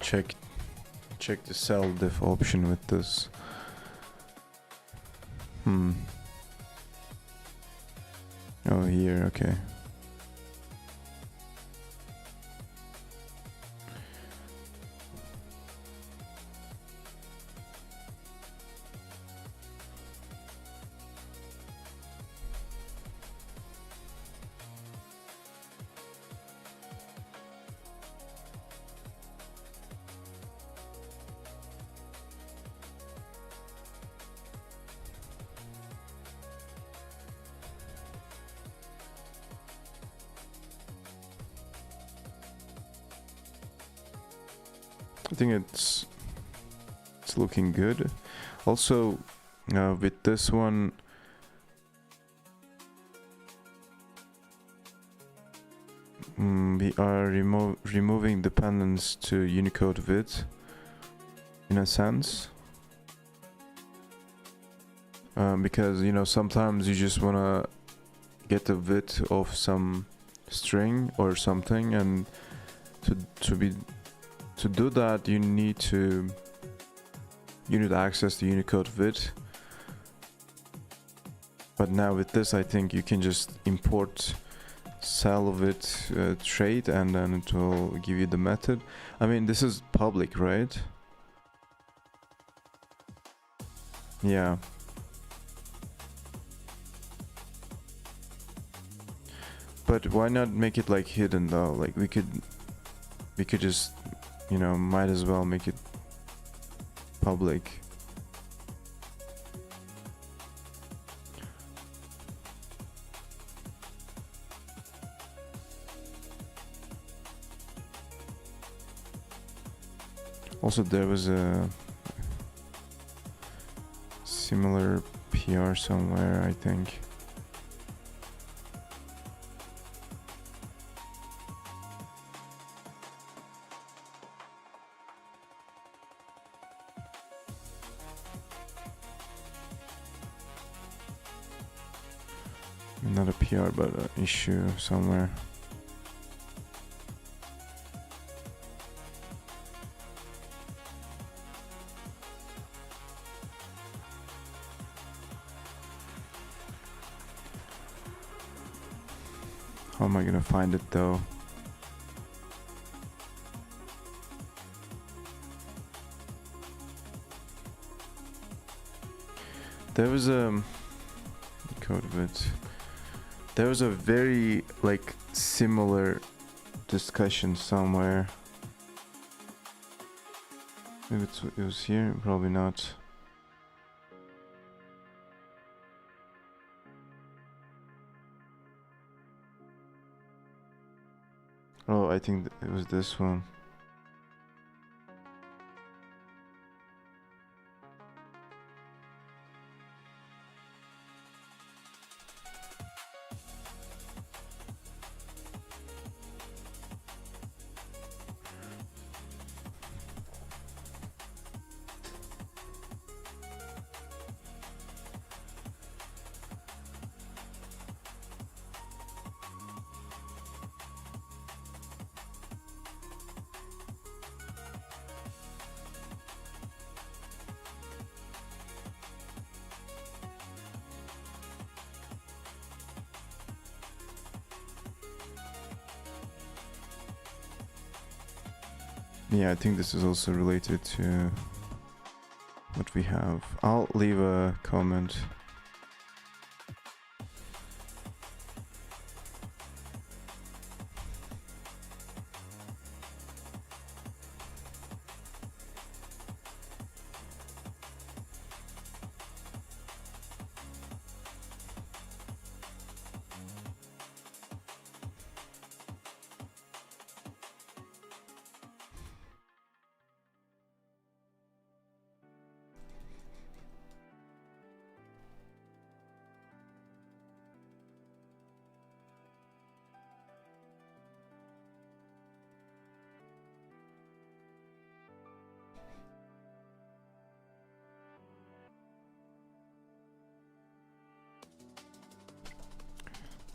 check the cell diff option with this? Oh, here, okay. I think it's looking good. Also, with this one, we are removing dependence to Unicode width, in a sense, because you know sometimes you just wanna get the width of some string or something, and to do that you need to access the Unicode width. But now with this, I think you can just import cell width trait and then it will give you the method. I mean, this is public, right? Yeah. But why not make it like hidden though? Like we could just, you know, might as well make it public. Also, there was a similar PR somewhere, I think. Not a PR, but an issue somewhere. How am I gonna find it though? There was a code of it. There was a very like similar discussion somewhere. Maybe it was here, probably not. Oh, I think it was this one. Yeah, I think this is also related to what we have. I'll leave a comment.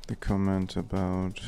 the comment about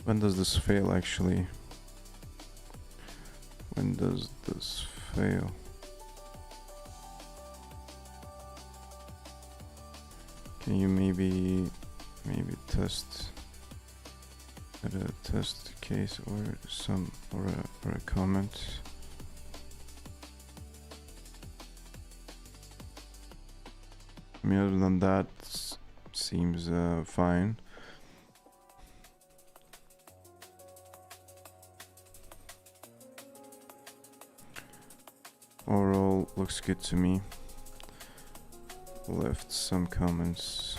when does this fail actually? When does this fail? Can you maybe test at a test case or a comment? I mean, other than that, seems fine. Overall, looks good to me. Left some comments.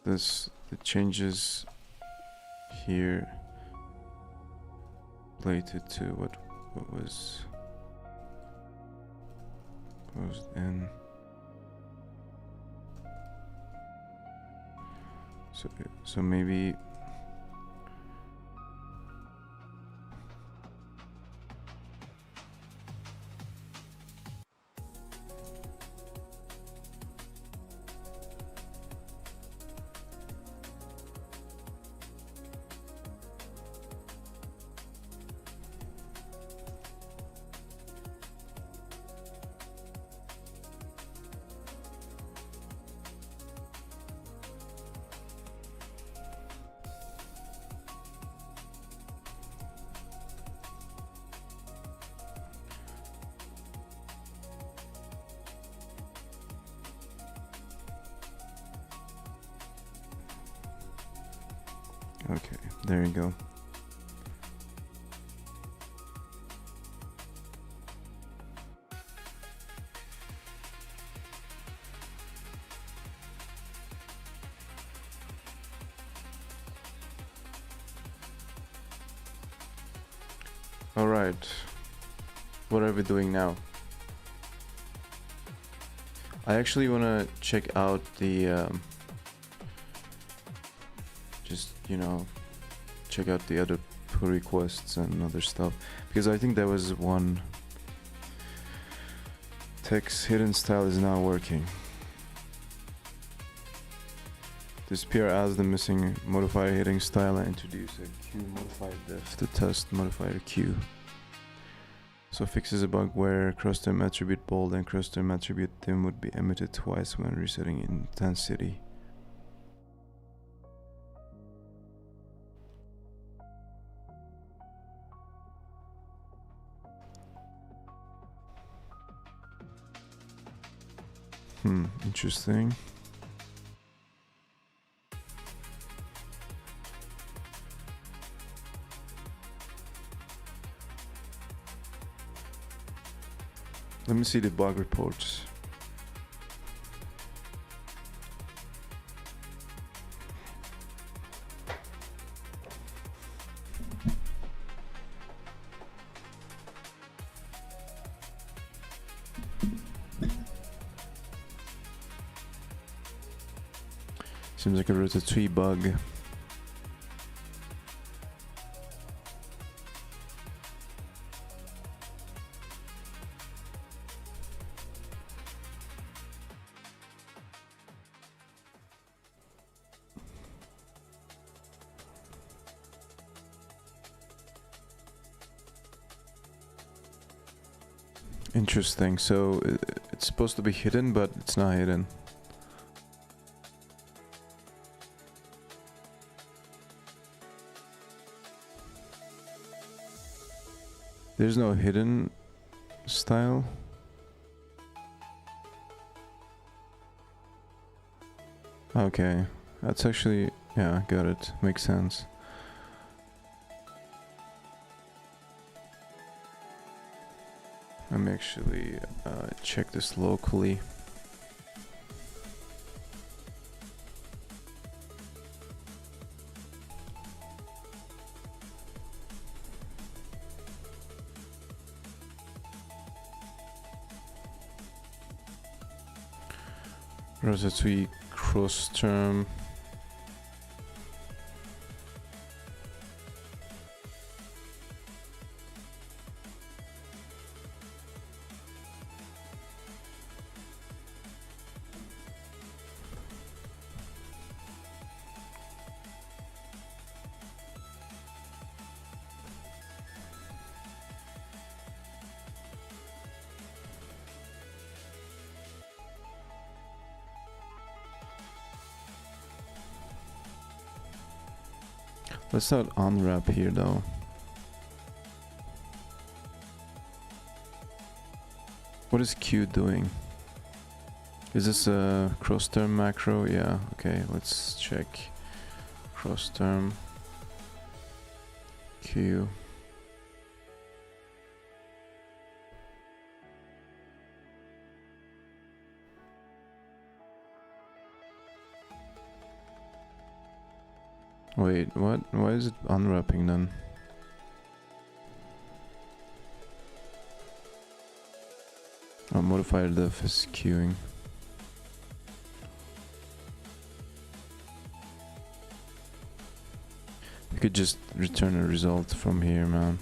The changes here related to what was posed in. So maybe okay, there you go. All right, what are we doing now? I actually want to check out the just, you know, check out the other pull requests and other stuff, because I think there was one text hidden style is now working. This PR adds the missing modifier hitting style and introduce a Q modifier def to test modifier Q. So fixes a bug where cross-term attribute bold and cross-term attribute dim would be emitted twice when resetting intensity. Interesting. Let me see the bug reports. Seems like a Ratatouille bug. Interesting. So it's supposed to be hidden, but it's not hidden. There's no hidden style. Okay, that's actually, yeah, got it. Makes sense. Let me actually check this locally. Ratatouille cross term. Let's not unwrap here though. What is Q doing? Is this a cross term macro? Yeah, okay, let's check. Cross term Q. Wait, what? Why is it unwrapping then? Oh, modifier def is queuing. You could just return a result from here, man.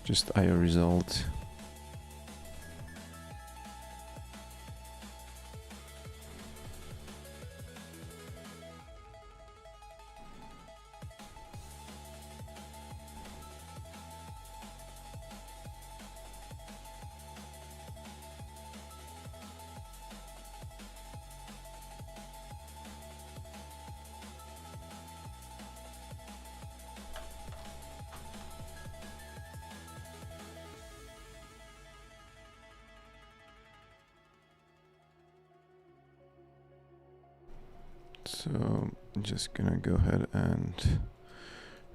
Just IO result. So I'm just gonna go ahead and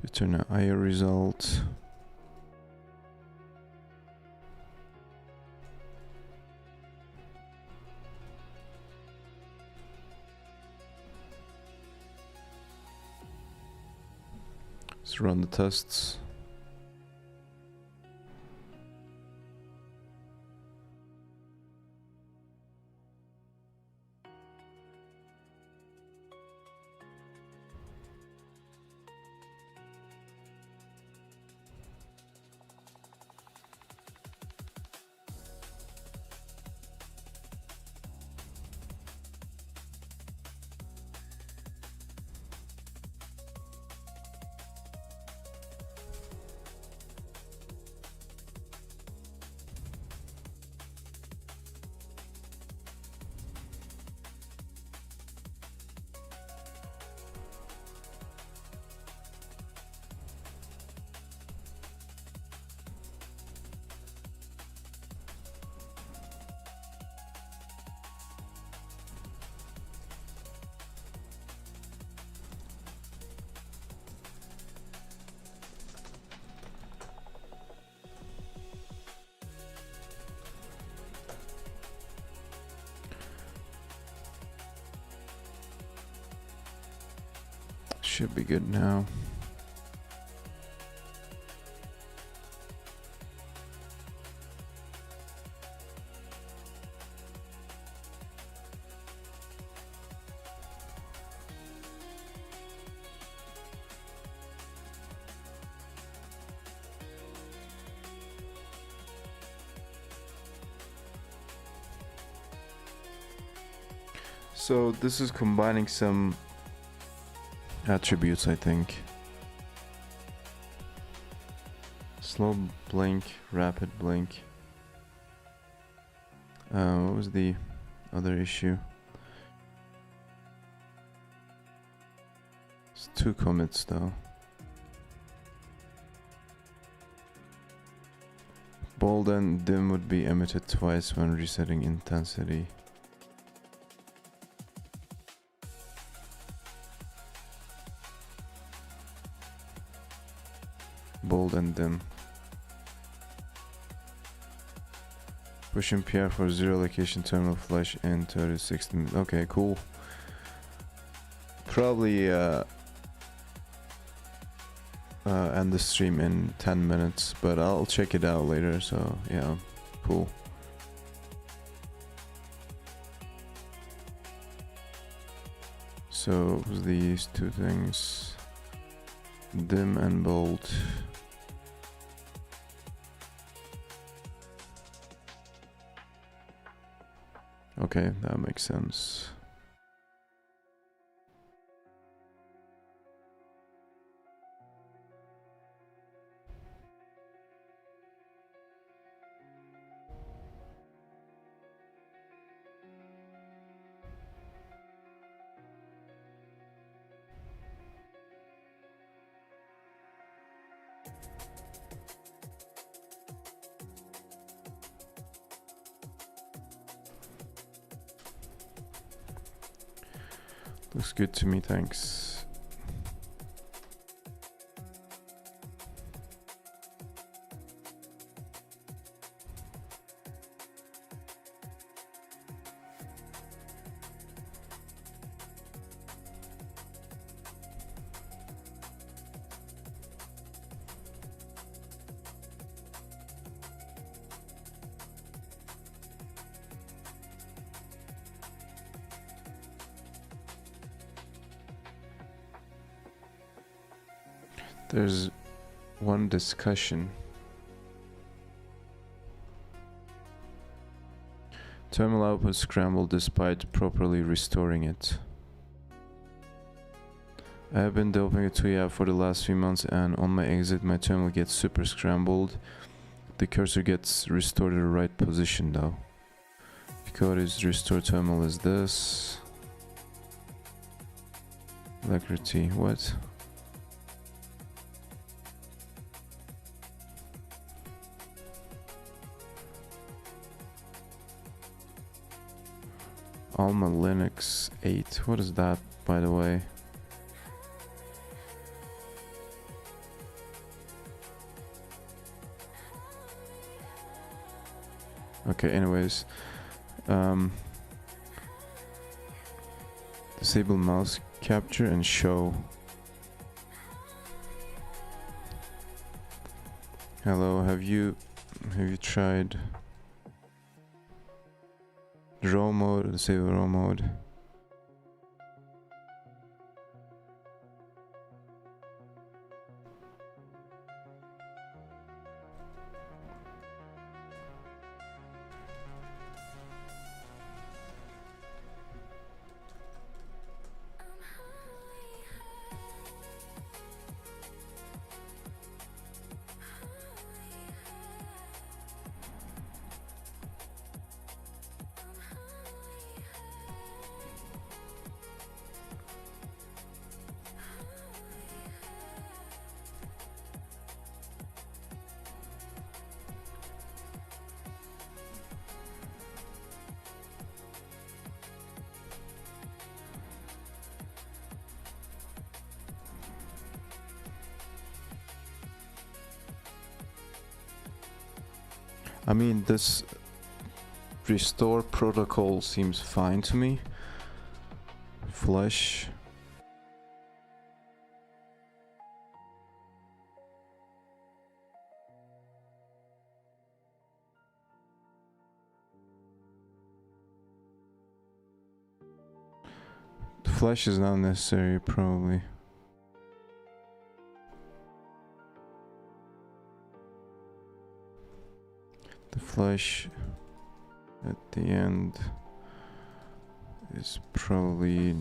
return an IO result. Let's run the tests. Should be good now. So this is combining some attributes, I think. Slow blink, rapid blink. What was the other issue? It's 2 commits though. Bold and dim would be emitted twice when resetting intensity. Bold and dim. Pushing PR for 0 location terminal flash in 30 to 60 minutes. Okay, cool. Probably end the stream in 10 minutes, but I'll check it out later, so yeah, cool. So these 2 things, dim and bold. Okay, that makes sense. Looks good to me, thanks. There's one discussion. Terminal output scrambled despite properly restoring it. I have been developing a TUI app for the last few months, and on my exit my terminal gets super scrambled. The cursor gets restored to the right position though. The code is restore terminal is this. Alacrity, what? Alma Linux 8. What is that, by the way? Okay, anyways. Disable mouse capture and show. Hello, have you tried raw mode? Disable raw mode. I mean, this restore protocol seems fine to me. Flush. flash is not necessary, probably. The flash at the end is probably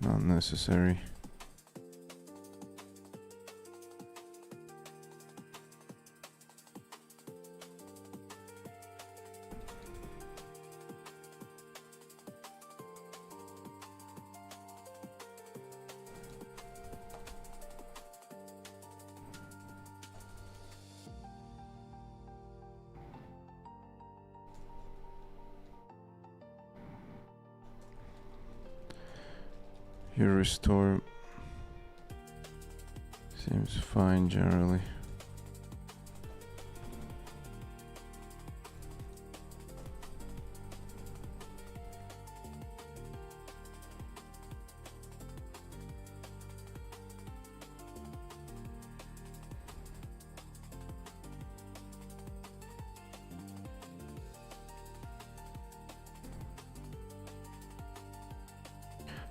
not necessary. Your restore seems fine generally.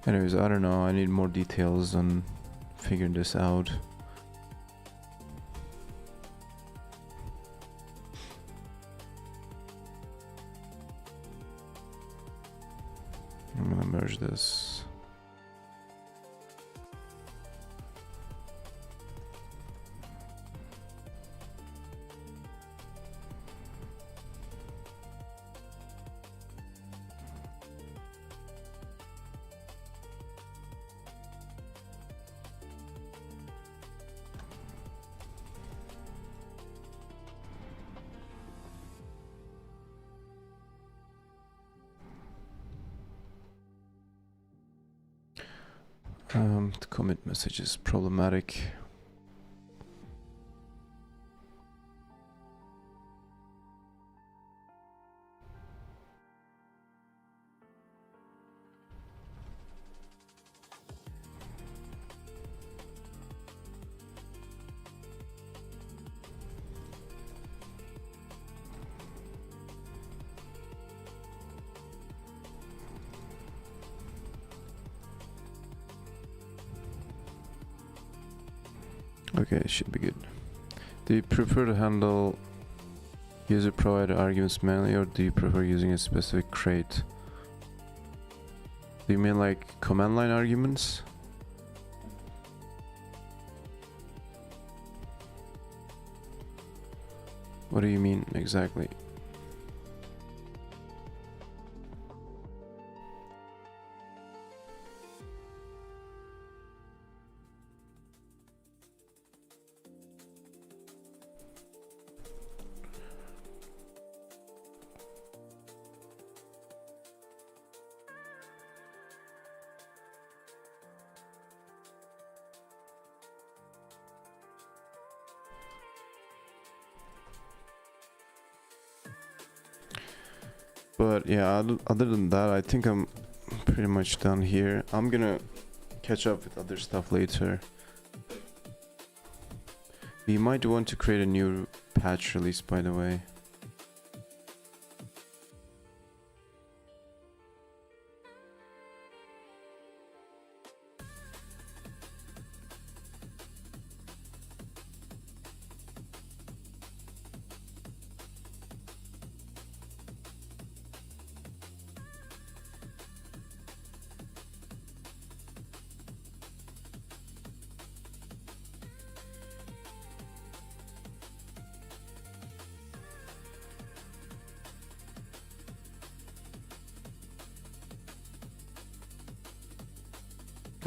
Anyways, I don't know, I need more details on figuring this out. I'm gonna merge this. The commit message is problematic. Okay, it should be good. Do you prefer to handle user provided arguments manually, or do you prefer using a specific crate? Do you mean like command line arguments? What do you mean exactly? But yeah, other than that, I think I'm pretty much done here. I'm gonna catch up with other stuff later. We might want to create a new patch release, by the way.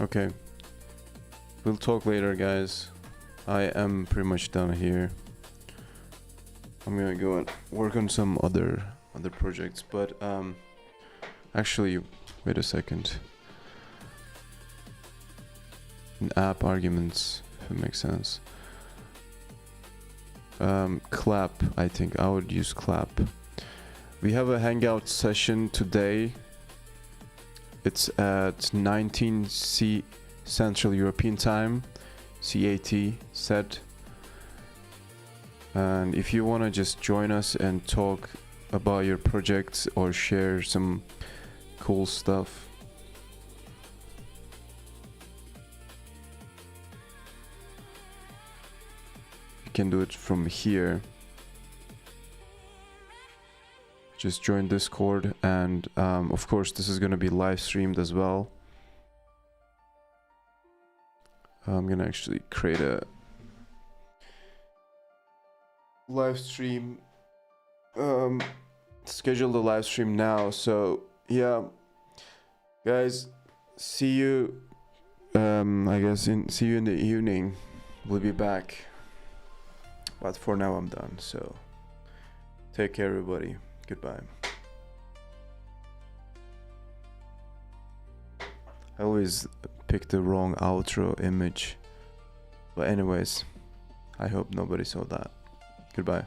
Okay, we'll talk later, guys. I am pretty much done here. I'm gonna go and work on some other projects, but actually, wait a second. In app arguments, if it makes sense. Clap, I think I would use clap. We have a hangout session today. It's at 19 Central European Time, CAT set. And if you want to just join us and talk about your projects or share some cool stuff, can do it from here. Just join Discord, and of course this is gonna be live streamed as well. I'm gonna actually create a live stream, schedule the live stream now. So yeah, guys, see you I guess see you in the evening. We'll be back, but for now I'm done, so take care everybody. Goodbye. I always pick the wrong outro image, but anyways, I hope nobody saw that. Goodbye.